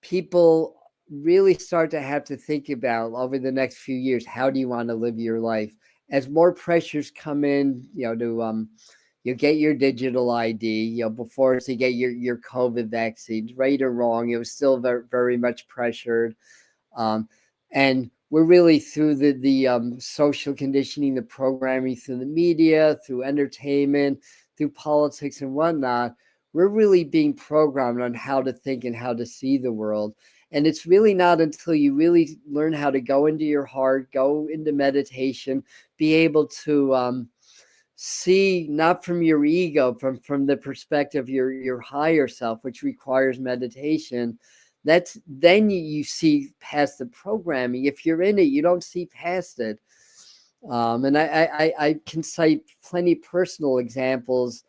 people really start to have to think about over the next few years, how do you want to live your life? As more pressures come in, to you get your digital ID, before to get your COVID vaccines, right or wrong, it was still very, very much pressured. And we're really through the social conditioning, the programming, through the media, through entertainment, through politics and whatnot. We're really being programmed on how to think and how to see the world. And it's really not until you really learn how to go into your heart, go into meditation, be able to see not from your ego, from the perspective of your higher self, which requires meditation. That's then you see past the programming. If you're in it, you don't see past it. And I can cite plenty of personal examples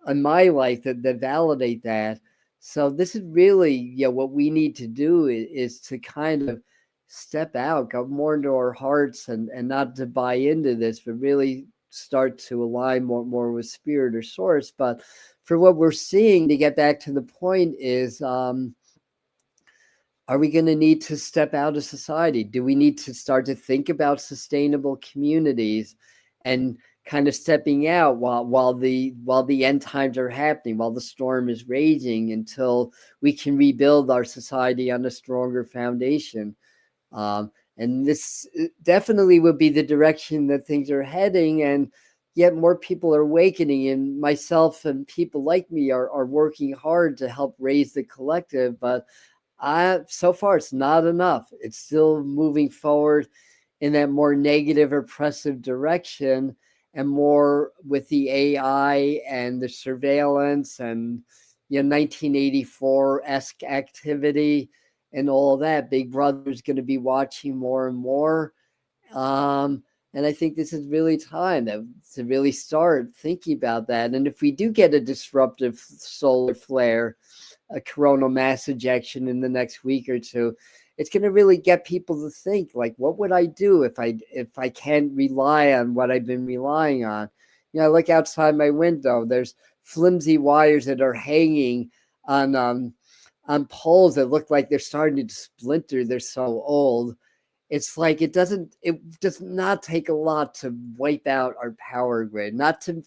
in my life that validate that. So this is really, what we need to do is to kind of step out, go more into our hearts, and not to buy into this, but really start to align more with spirit or source. But for what we're seeing, to get back to the point, is are we going to need to step out of society? Do we need to start to think about sustainable communities and kind of stepping out while the end times are happening, while the storm is raging, until we can rebuild our society on a stronger foundation? And this definitely would be the direction that things are heading. And yet more people are awakening, and myself and people like me are working hard to help raise the collective. But so far, it's not enough. It's still moving forward in that more negative, oppressive direction, and more with the AI and the surveillance and 1984-esque activity and all of that. Big Brother is going to be watching more and more. And I think this is really time to really start thinking about that. And if we do get a disruptive solar flare, a coronal mass ejection in the next week or two, it's going to really get people to think, like, what would I do if I can't rely on what I've been relying on? I look outside my window. There's flimsy wires that are hanging on poles that look like they're starting to splinter. They're so old. it's like it does not take a lot to wipe out our power grid, not to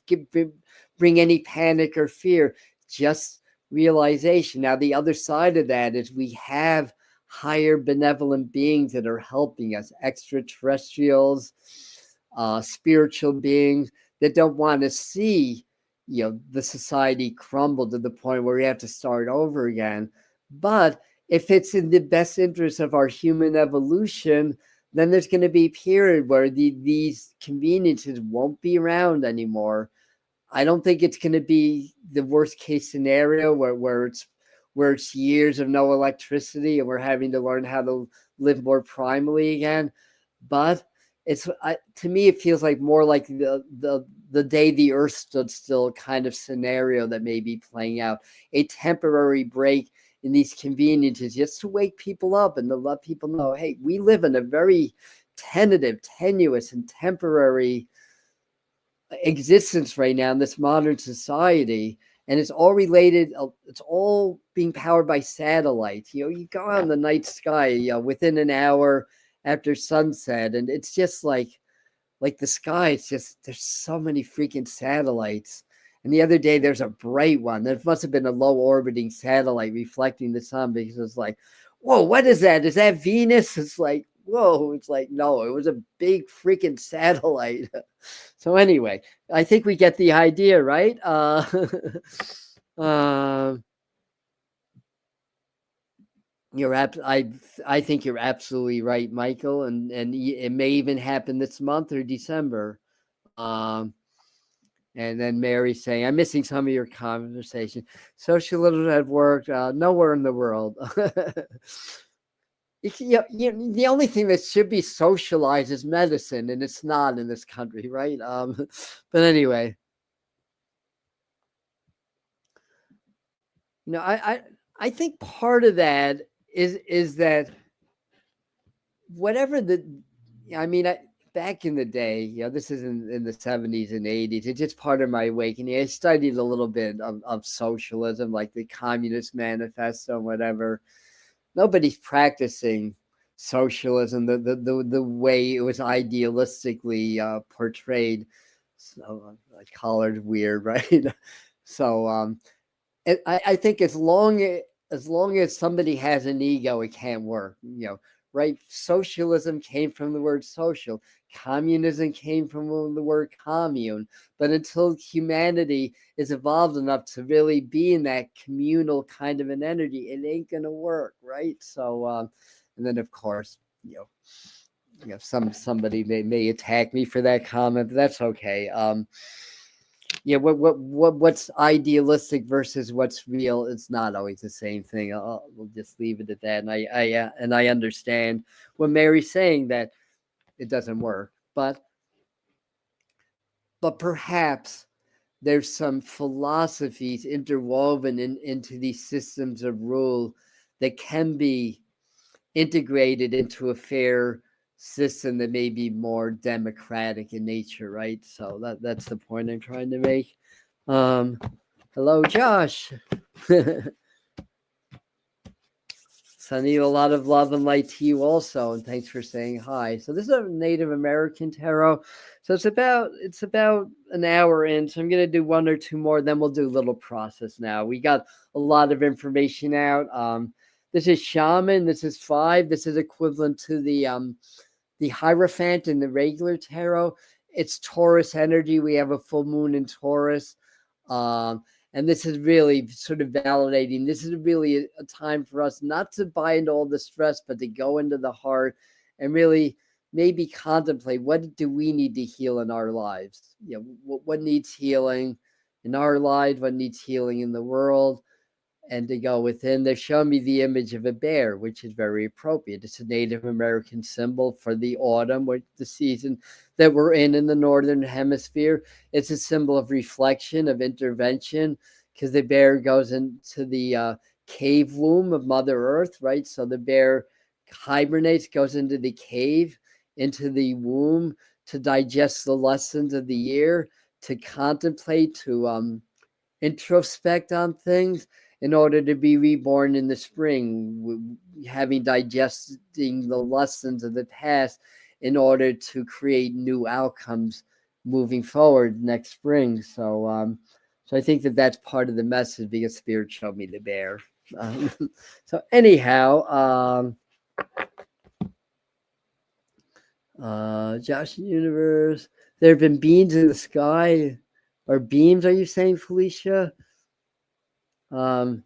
bring any panic or fear, just realization. Now, the other side of that is we have higher benevolent beings that are helping us, extraterrestrials, spiritual beings that don't want to see, the society crumble to the point where we have to start over again. But if it's in the best interest of our human evolution, then there's going to be a period where these conveniences won't be around anymore. I don't think it's going to be the worst case scenario where it's years of no electricity and we're having to learn how to live more primally again. But to me, it feels like more like the day the Earth stood still kind of scenario that may be playing out. A temporary break in these conveniences just to wake people up and to let people know, hey, we live in a very tentative, tenuous, and temporary existence right now in this modern society. And it's all related, it's all being powered by satellites. You go out in the night sky, within an hour after sunset, and it's just like the sky, it's just, there's so many freaking satellites. And the other day, there's a bright one. There must have been a low orbiting satellite reflecting the sun, because it's like, whoa, what is that? Is that Venus? It's like, whoa. It's like, no, it was a big freaking satellite. So anyway, I think we get the idea, right? I think you're absolutely right, Michael, and it may even happen this month or December. And then Mary saying, I'm missing some of your conversation. Socialism at work, nowhere in the world. The only thing that should be socialized is medicine, and it's not in this country, right? But anyway, I think part of that is that whatever back in the day, this is in the 70s and 80s, it's just part of my awakening. I studied a little bit of socialism, like the Communist Manifesto and whatever. Nobody's practicing socialism the way it was idealistically portrayed. So collared weird, right? So I think as long as somebody has an ego, it can't work. Right? Socialism came from the word social. Communism came from the word commune. But until humanity is evolved enough to really be in that communal kind of an energy, it ain't gonna work, right? So, and then of course, somebody may attack me for that comment, but that's okay. What's idealistic versus what's real, it's not always the same thing. We'll just leave it at that. And I understand when Mary's saying that it doesn't work, but perhaps there's some philosophies interwoven into these systems of rule that can be integrated into a fair system that may be more democratic in nature, right? So that's the point I'm trying to make. Hello, Josh. Sending you a lot of love and light to you also, and thanks for saying hi. So this is a Native American tarot. So it's about an hour in. So I'm gonna do one or two more, then we'll do a little process now. We got a lot of information out. This is Shaman. This is 5. This is equivalent to the Hierophant in the regular tarot. It's Taurus energy. We have a full moon in Taurus. And this is really sort of validating. This is really a time for us not to buy into all the stress, but to go into the heart and really maybe contemplate, what do we need to heal in our lives? What needs healing in our lives? What needs healing in the world? And to go within. They're showing me the image of a bear, which is very appropriate. It's a Native American symbol for the autumn, or the season that we're in the Northern Hemisphere. It's a symbol of reflection, of intervention, because the bear goes into the cave womb of Mother Earth, right? So the bear hibernates, goes into the cave, into the womb, to digest the lessons of the year, to contemplate, to introspect on things. in order to be reborn in the spring, having digesting the lessons of the past in order to create new outcomes moving forward next spring. So I think that that's part of the message because Spirit showed me the bear. So anyhow, Josh Universe, there have been beams in the sky, or beams? Are you saying, Felicia? Beams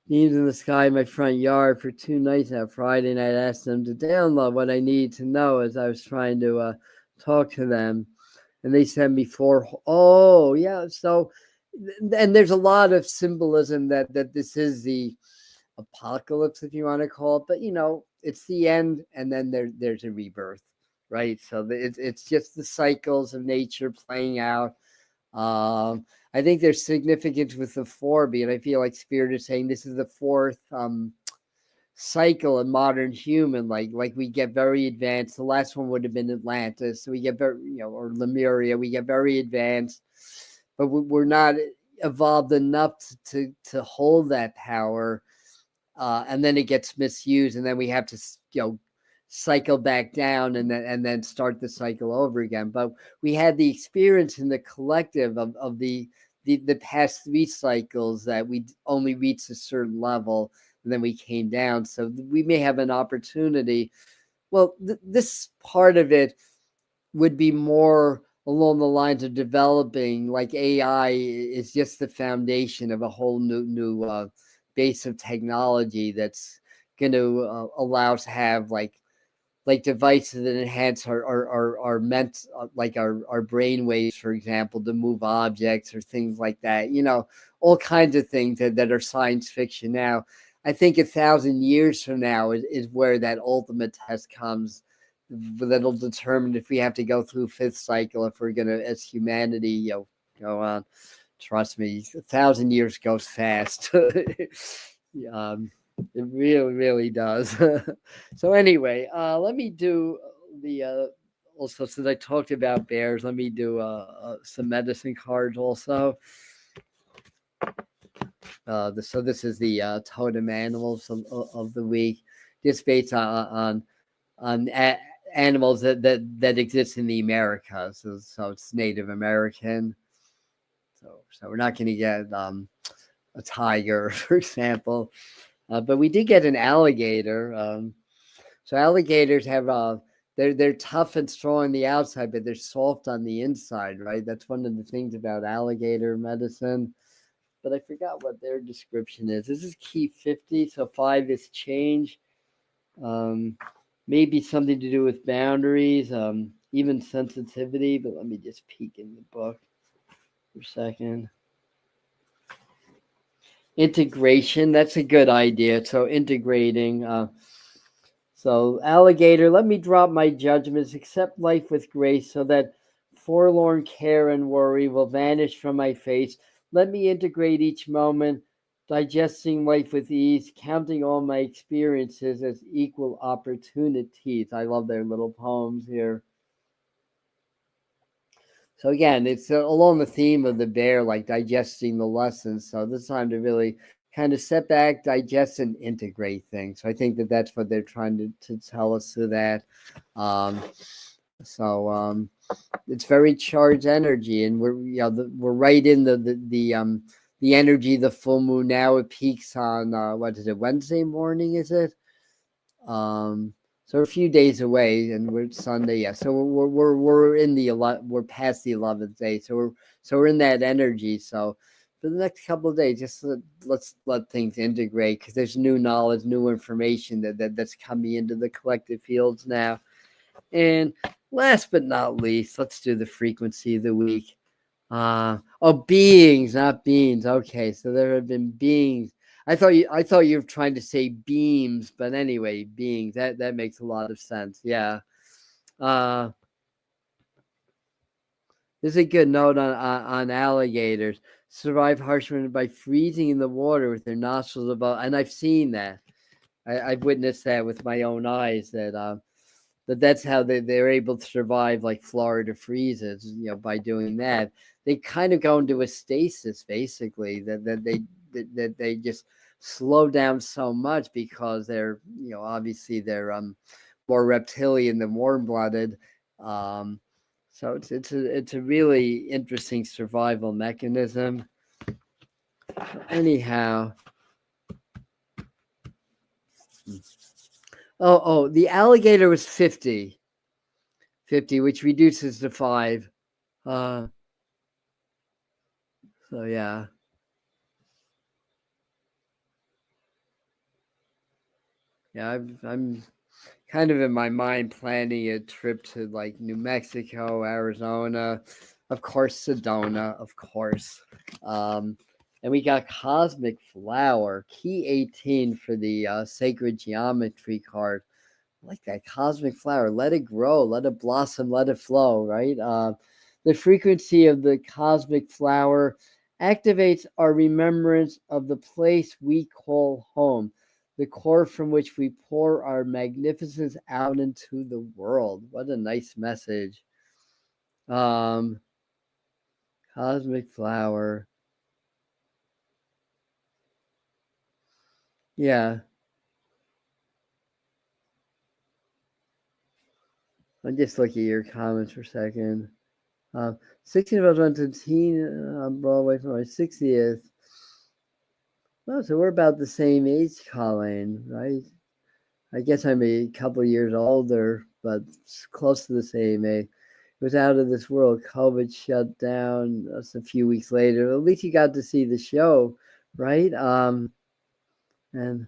in the sky in my front yard for 2 nights now. Friday night, I asked them to download what I need to know as I was trying to talk to them, and they sent me 4. Oh, yeah. So, and there's a lot of symbolism that this is the apocalypse, if you want to call it, but it's the end, and then there's a rebirth, right? So it's just the cycles of nature playing out. I think there's significance with the 4 being. I feel like Spirit is saying this is the 4th cycle of modern human. Like we get very advanced. The last one would have been Atlantis, so we get very, or Lemuria. We get very advanced, but we're not evolved enough to hold that power. And then it gets misused, and then we have to cycle back down and then start the cycle over again. But we had the experience in the collective of the past 3 cycles that we only reached a certain level and then we came down. So we may have an opportunity. Well, this part of it would be more along the lines of developing, like AI is just the foundation of a whole new base of technology that's going to allow us to have like devices that enhance our meant like our brain waves, for example, to move objects or things like that. All kinds of things that are science fiction now. I think 1,000 years from now is where that ultimate test comes. That'll determine if we have to go through 5th cycle, if we're gonna, as humanity, go on. Trust me, 1,000 years goes fast. It really does. So anyway, let me do the also, since I talked about bears, let me do some medicine cards also. So this is the totem animals of the week, just based on animals that exist in the Americas. So it's Native American. So we're not going to get a tiger, for example. But we did get an alligator. So alligators have they're tough and strong on the outside, but they're soft on the inside, right? That's one of the things about alligator medicine. But I forgot what their description is. This is key 50, so 5 is change. Maybe something to do with boundaries, even sensitivity. But let me just peek in the book for a second. Integration, that's a good idea. So integrating. So alligator, let me drop my judgments, accept life with grace, so that forlorn care and worry will vanish from my face. Let me integrate each moment, digesting life with ease, counting all my experiences as equal opportunities. I love their little poems here. So again, it's along the theme of the bear, like digesting the lessons. So this time to really kind of set back, digest, and integrate things. So I think that that's what they're trying to tell us through that. So it's very charged energy, and we're we're right in the energy. The full moon now, it peaks on what is it, Wednesday morning? Is it? So a few days away, and we're Sunday. Yeah, so we're in we're past the 11th day. So we're in that energy. So for the next couple of days, just let's let things integrate, because there's new knowledge, new information that's coming into the collective fields now. And last but not least, let's do the frequency of the week. Beings, not beings. Okay, so there have been beings. I thought you were trying to say beams, but anyway, beings. That makes a lot of sense. Yeah. This is a good note on alligators. Survive harsh winter by freezing in the water with their nostrils above, and I've seen that. I've witnessed that with my own eyes. That's how they're able to survive, like Florida freezes. By doing that, they kind of go into a stasis, basically. That that they just slow down so much because they're, obviously they're more reptilian than warm-blooded. So it's a really interesting survival mechanism. Anyhow, the alligator was 50, which reduces to 5. So yeah. Yeah, I'm kind of in my mind planning a trip to like New Mexico, Arizona, of course, Sedona, of course. And we got Cosmic Flower, key 18 for the Sacred Geometry card. I like that Cosmic Flower. Let it grow, let it blossom, let it flow, right? The frequency of the Cosmic Flower activates our remembrance of the place we call home, the core from which we pour our magnificence out into the world. What a nice message. Cosmic Flower. Yeah. I'm just looking at your comments for a second. 16 of us went to teen on Broadway for my 60th. Well, so we're about the same age, Colleen, right? I guess I'm a couple of years older, but close to the same age. It was out of this world. COVID shut down us a few weeks later. At least you got to see the show, right? And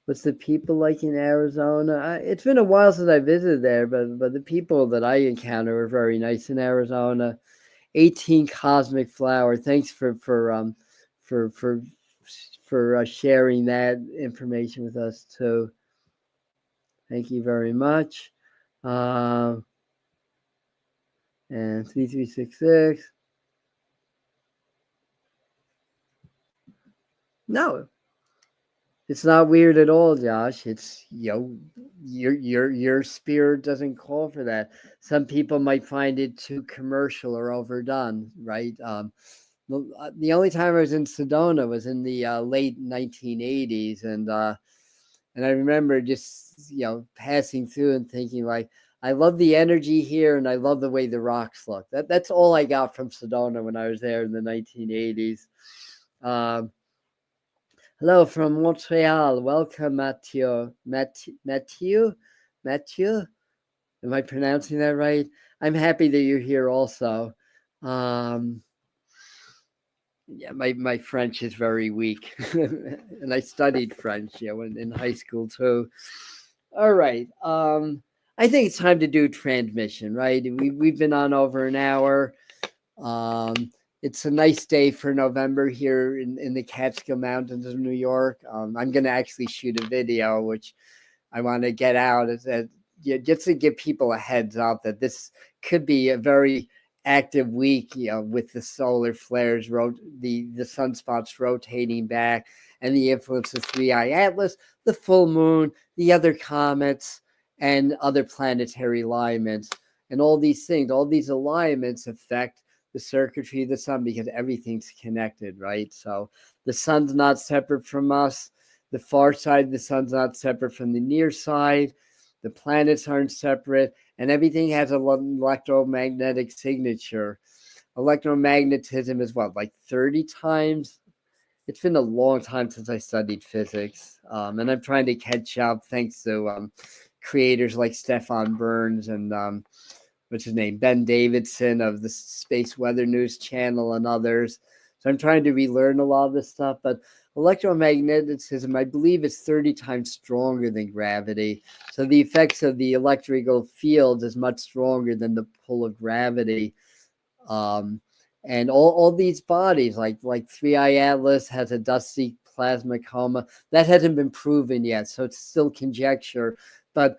what's the people like in Arizona? It's been a while since I visited there, but the people that I encounter are very nice in Arizona. 18 Cosmic Flower. Thanks for sharing that information with us too. Thank you very much. And 3366. No, it's not weird at all, Josh. It's your spirit doesn't call for that. Some people might find it too commercial or overdone, right? The only time I was in Sedona was in the late 1980s, and I remember just passing through and thinking like, I love the energy here, and I love the way the rocks look. That's all I got from Sedona when I was there in the 1980s. Hello from Montreal. Welcome, Mathieu. Mathieu. Am I pronouncing that right? I'm happy that you're here also. Yeah, my French is very weak, and I studied French, in high school too. All right. I think it's time to do transmission, right? We've been on over an hour. It's a nice day for November here in the Catskill Mountains of New York. I'm going to actually shoot a video, which I want to get out just to give people a heads up that this could be a very active week, with the solar flares, the sunspots rotating back, and the influence of 3i Atlas, the full moon, the other comets, and other planetary alignments. And all these things, all these alignments affect the circuitry of the sun because everything's connected, right? So the sun's not separate from us. The far side of the sun's not separate from the near side. The planets aren't separate, and everything has an electromagnetic signature. Electromagnetism is what, like 30 times? It's been a long time since I studied physics, and I'm trying to catch up thanks to creators like Stefan Burns and what's his name, Ben Davidson of the Space Weather News channel and others. So I'm trying to relearn a lot of this stuff, but electromagnetism, I believe, is 30 times stronger than gravity. So the effects of the electrical field is much stronger than the pull of gravity. And all these bodies, like 3i Atlas has a dusty plasma coma. That hasn't been proven yet, so it's still conjecture. But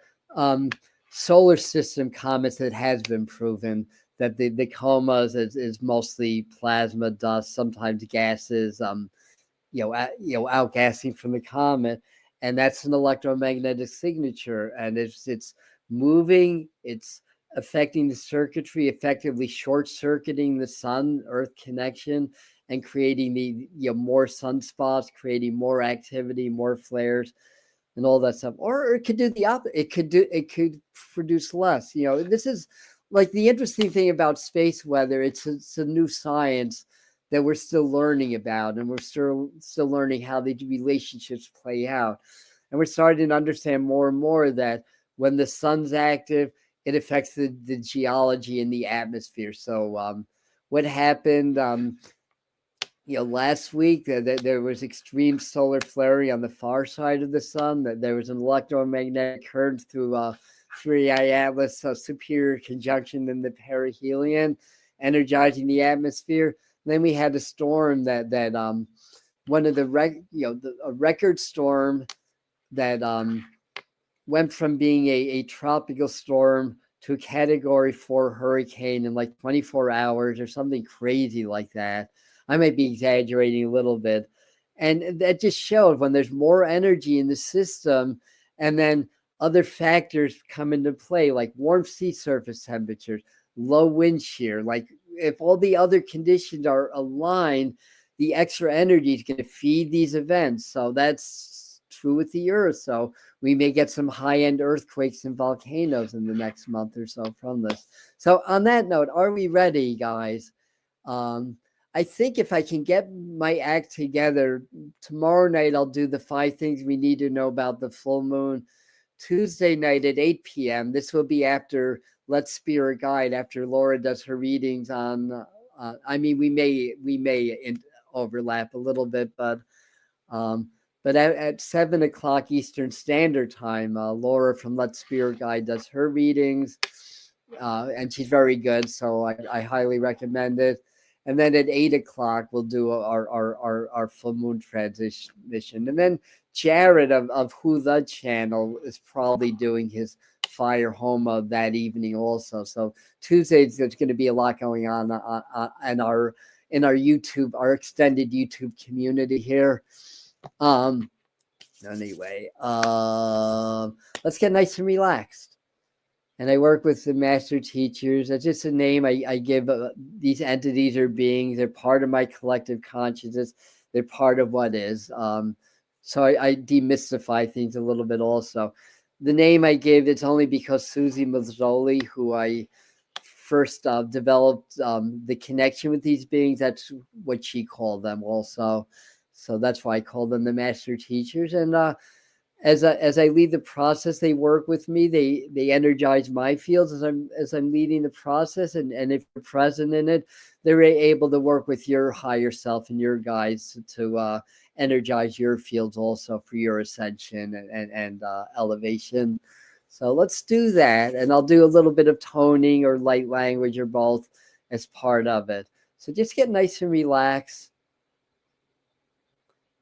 solar system comets, that has been proven that the comas is mostly plasma dust, sometimes gases, outgassing from the comet, and that's an electromagnetic signature, and it's moving, it's affecting the circuitry, effectively short-circuiting the sun-earth connection, and creating the more sunspots, creating more activity, more flares, and all that stuff. Or it could do the opposite. It could produce less. This is like the interesting thing about space weather. It's a new science that we're still learning about, and we're still learning how the relationships play out. And we're starting to understand more and more that when the sun's active, it affects the geology in the atmosphere. So what happened last week, there was extreme solar flaring on the far side of the sun, that there was an electromagnetic current through 3I Atlas superior conjunction in the perihelion, energizing the atmosphere. Then we had a storm that one of a record storm that went from being a tropical storm to a category 4 hurricane in like 24 hours or something crazy like that. I might be exaggerating a little bit. And that just showed when there's more energy in the system, and then other factors come into play, like warm sea surface temperatures, low wind shear. Like if all the other conditions are aligned, the extra energy is going to feed these events. So that's true with the Earth. So we may get some high-end earthquakes and volcanoes in the next month or so from this. So on that note, are we ready, guys? I think if I can get my act together, tomorrow night I'll do the 5 things we need to know about the full moon. Tuesday night at 8 p.m. This will be after Let's Spirit Guide, after Laura does her readings on. We may overlap a little bit, but at 7 o'clock Eastern Standard Time, Laura from Let's Spirit Guide does her readings, and she's very good, so I highly recommend it. And then at 8 o'clock, we'll do our full moon transmission. And then Jared of Who The Channel is probably doing his Fire Homa that evening also. So Tuesdays, there's going to be a lot going on in our YouTube, our extended YouTube community here. Anyway, let's get nice and relaxed. And I work with the master teachers. That's just a name I give these entities or beings. They're part of my collective consciousness. They're part of what is. So I demystify things a little bit also. The name I give, it's only because Susie Mazzoli, who I first developed the connection with these beings, that's what she called them also. So that's why I call them the master teachers. And as I lead the process, they work with me. They energize my fields as I'm leading the process, and if you're present in it, they're able to work with your higher self and your guides to energize your fields also for your ascension and elevation. So let's do that, and I'll do a little bit of toning or light language or both as part of it. So just get nice and relaxed.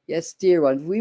Yes, dear ones, we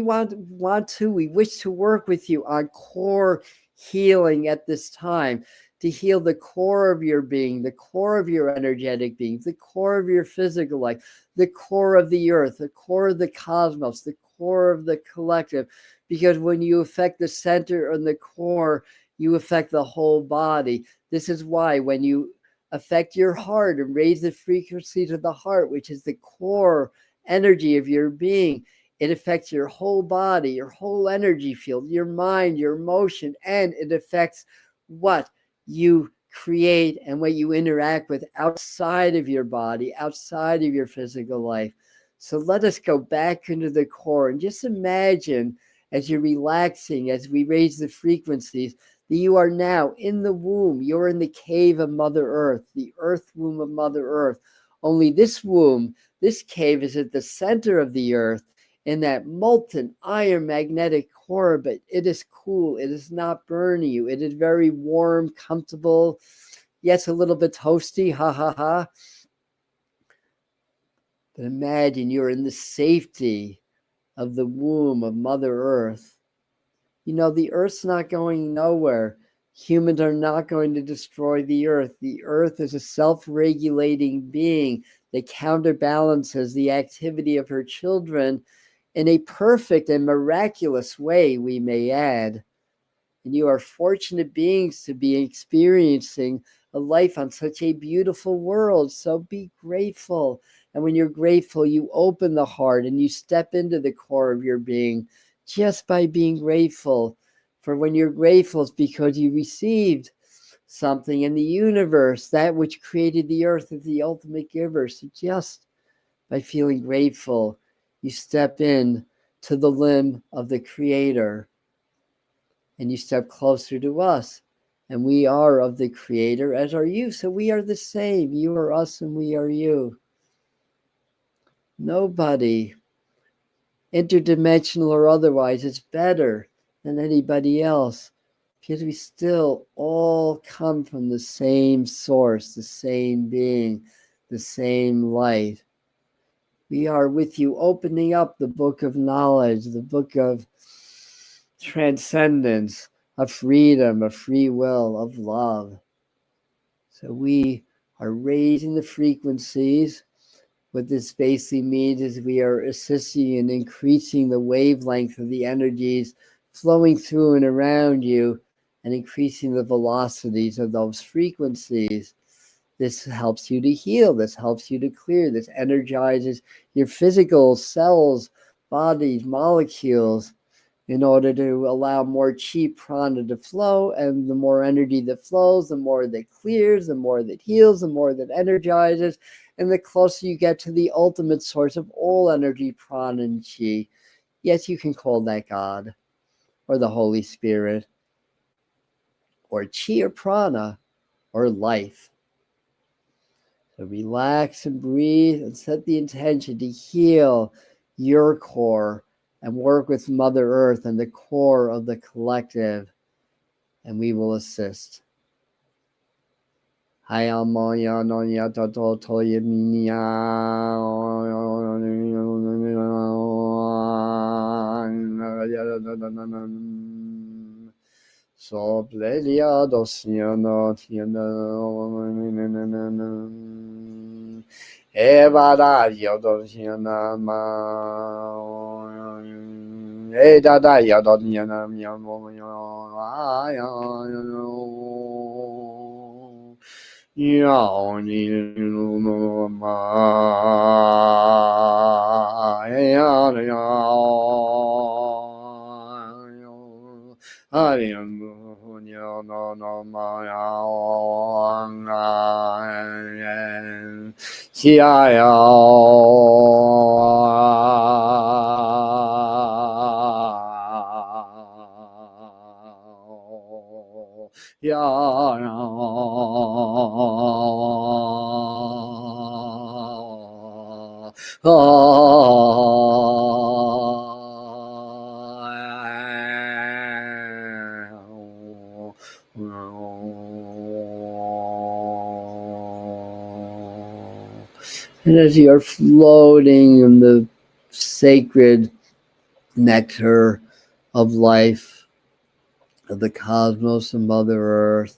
wish to work with you on core healing at this time, to heal the core of your being, the core of your energetic being, the core of your physical life, the core of the earth, the core of the cosmos, the core of the collective. Because when you affect the center and the core, you affect the whole body. This is why when you affect your heart and raise the frequency to the heart, which is the core energy of your being, it affects your whole body, your whole energy field, your mind, your emotion, and it affects what you create and what you interact with outside of your body, outside of your physical life. So let us go back into the core and just imagine as you're relaxing, as we raise the frequencies, that you are now in the womb. You're in the cave of Mother Earth, the earth womb of Mother Earth. Only this womb, this cave is at the center of the earth, in that molten iron magnetic core, but it is cool. It is not burning you. It is very warm, comfortable. Yes, a little bit toasty, ha ha ha. But imagine you're in the safety of the womb of Mother Earth. The Earth's not going nowhere. Humans are not going to destroy the Earth. The Earth is a self-regulating being that counterbalances the activity of her children in a perfect and miraculous way, we may add. And you are fortunate beings to be experiencing a life on such a beautiful world. So be grateful. And when you're grateful, you open the heart and you step into the core of your being just by being grateful. For when you're grateful, it's because you received something in the universe, that which created the earth is the ultimate giver. So just by feeling grateful, you step in to the limb of the Creator and you step closer to us. And we are of the Creator, as are you. So we are the same. You are us and we are you. Nobody, interdimensional or otherwise, is better than anybody else, because we still all come from the same source, the same being, the same light. We are with you, opening up the book of knowledge, the book of transcendence, of freedom, of free will, of love. So we are raising the frequencies. What this basically means is we are assisting in increasing the wavelength of the energies flowing through and around you and increasing the velocities of those frequencies. This helps you to heal. This helps you to clear. This energizes your physical cells, bodies, molecules, in order to allow more chi prana to flow. And the more energy that flows, the more that clears, the more that heals, the more that energizes. And the closer you get to the ultimate source of all energy, prana and chi. Yes, you can call that God or the Holy Spirit or chi or prana or life. So relax and breathe and set the intention to heal your core and work with Mother Earth and the core of the collective, and we will assist. So plelia dosiana tiana Evada yodosiana ma Edada yodosiana And as you are floating in the sacred nectar of life, of the cosmos and Mother Earth,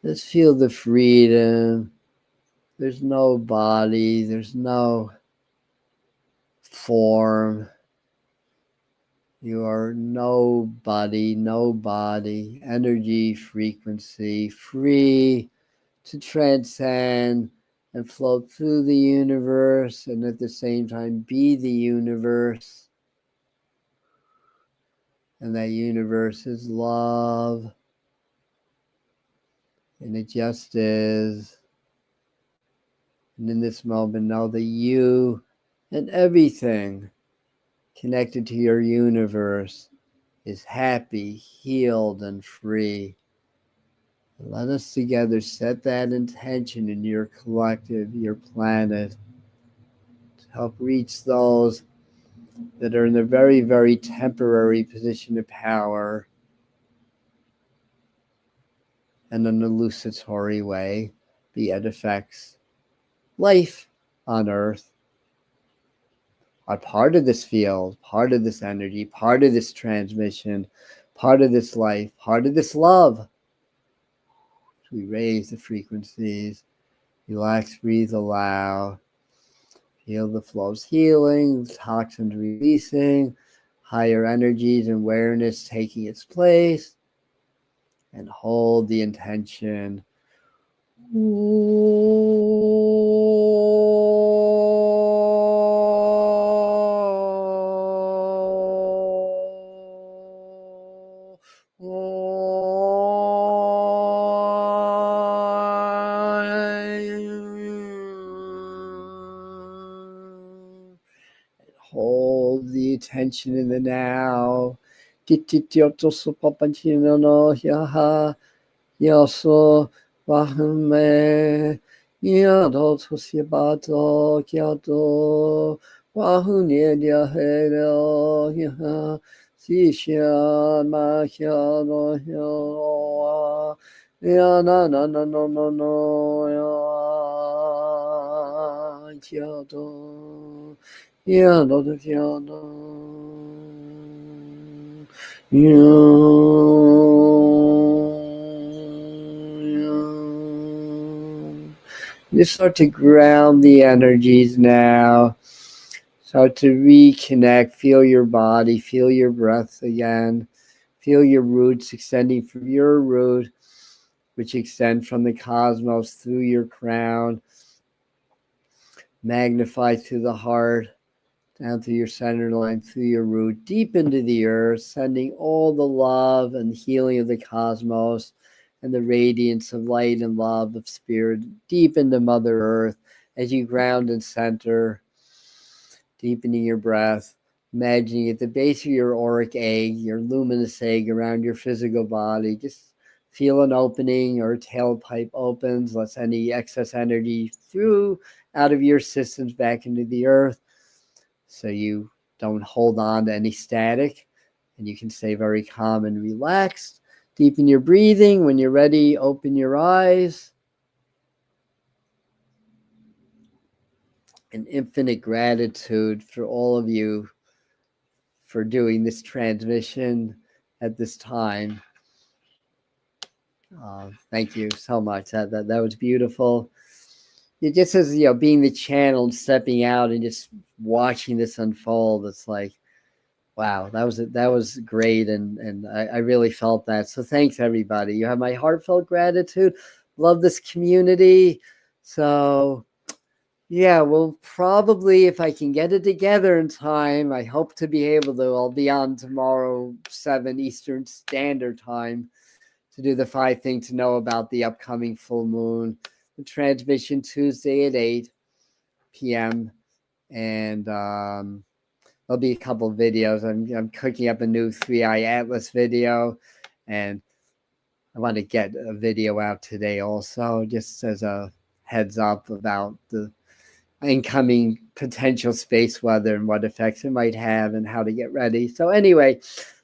just feel the freedom. There's no body, there's no form. You are nobody, energy, frequency, free to transcend and float through the universe and at the same time be the universe. And that universe is love. And it just is. And in this moment, know that you and everything connected to your universe is happy, healed, and free. Let us together set that intention in your collective, your planet, to help reach those that are in a very, very temporary position of power in an illusory way, the it affects life on Earth, are part of this field, part of this energy, part of this transmission, part of this life, part of this love. We raise the frequencies, relax, breathe, allow, feel the flows healing, toxins releasing, higher energies and awareness taking its place. and hold the intention. Hold the attention in the now. Yaso Wahame Yado Tosiabato Kyato Wahunia Hero Yaha Sisha Mahyano Hyoa Yana no no no no no Kyato Yado Kyato You start to ground the energies now. Start to reconnect. Feel your body. Feel your breath again. Feel your roots extending from your root, which extend from the cosmos through your crown. Magnify through the heart, down through your center line, through your root, deep into the earth, sending all the love and healing of the cosmos and the radiance of light and love of spirit deep into Mother Earth as you ground and center, deepening your breath, imagining at the base of your auric egg, your luminous egg around your physical body. Just feel an opening or a tailpipe opens, lets any excess energy through out of your systems back into the earth, so you don't hold on to any static and you can stay very calm and relaxed. Deepen your breathing. When you're ready, open your eyes. And infinite gratitude for all of you for doing this transmission at this time. Thank you so much. That was beautiful. It just as, being the channel and stepping out and just watching this unfold, it's like, wow, that was great, and I really felt that. So thanks, everybody. You have my heartfelt gratitude. Love this community. So yeah, we'll probably, if I can get it together in time, I hope to be able to. I'll be on tomorrow, 7 Eastern Standard Time, to do the 5 things to know about the upcoming full moon. The transmission Tuesday at 8 p.m. and there'll be a couple of videos. I'm cooking up a new 3-eye atlas video, and I want to get a video out today also, just as a heads up about the incoming potential space weather and what effects it might have and how to get ready. So anyway,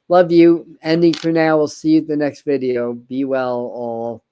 love you. Ending for now. We'll see you at the next video. Be well all.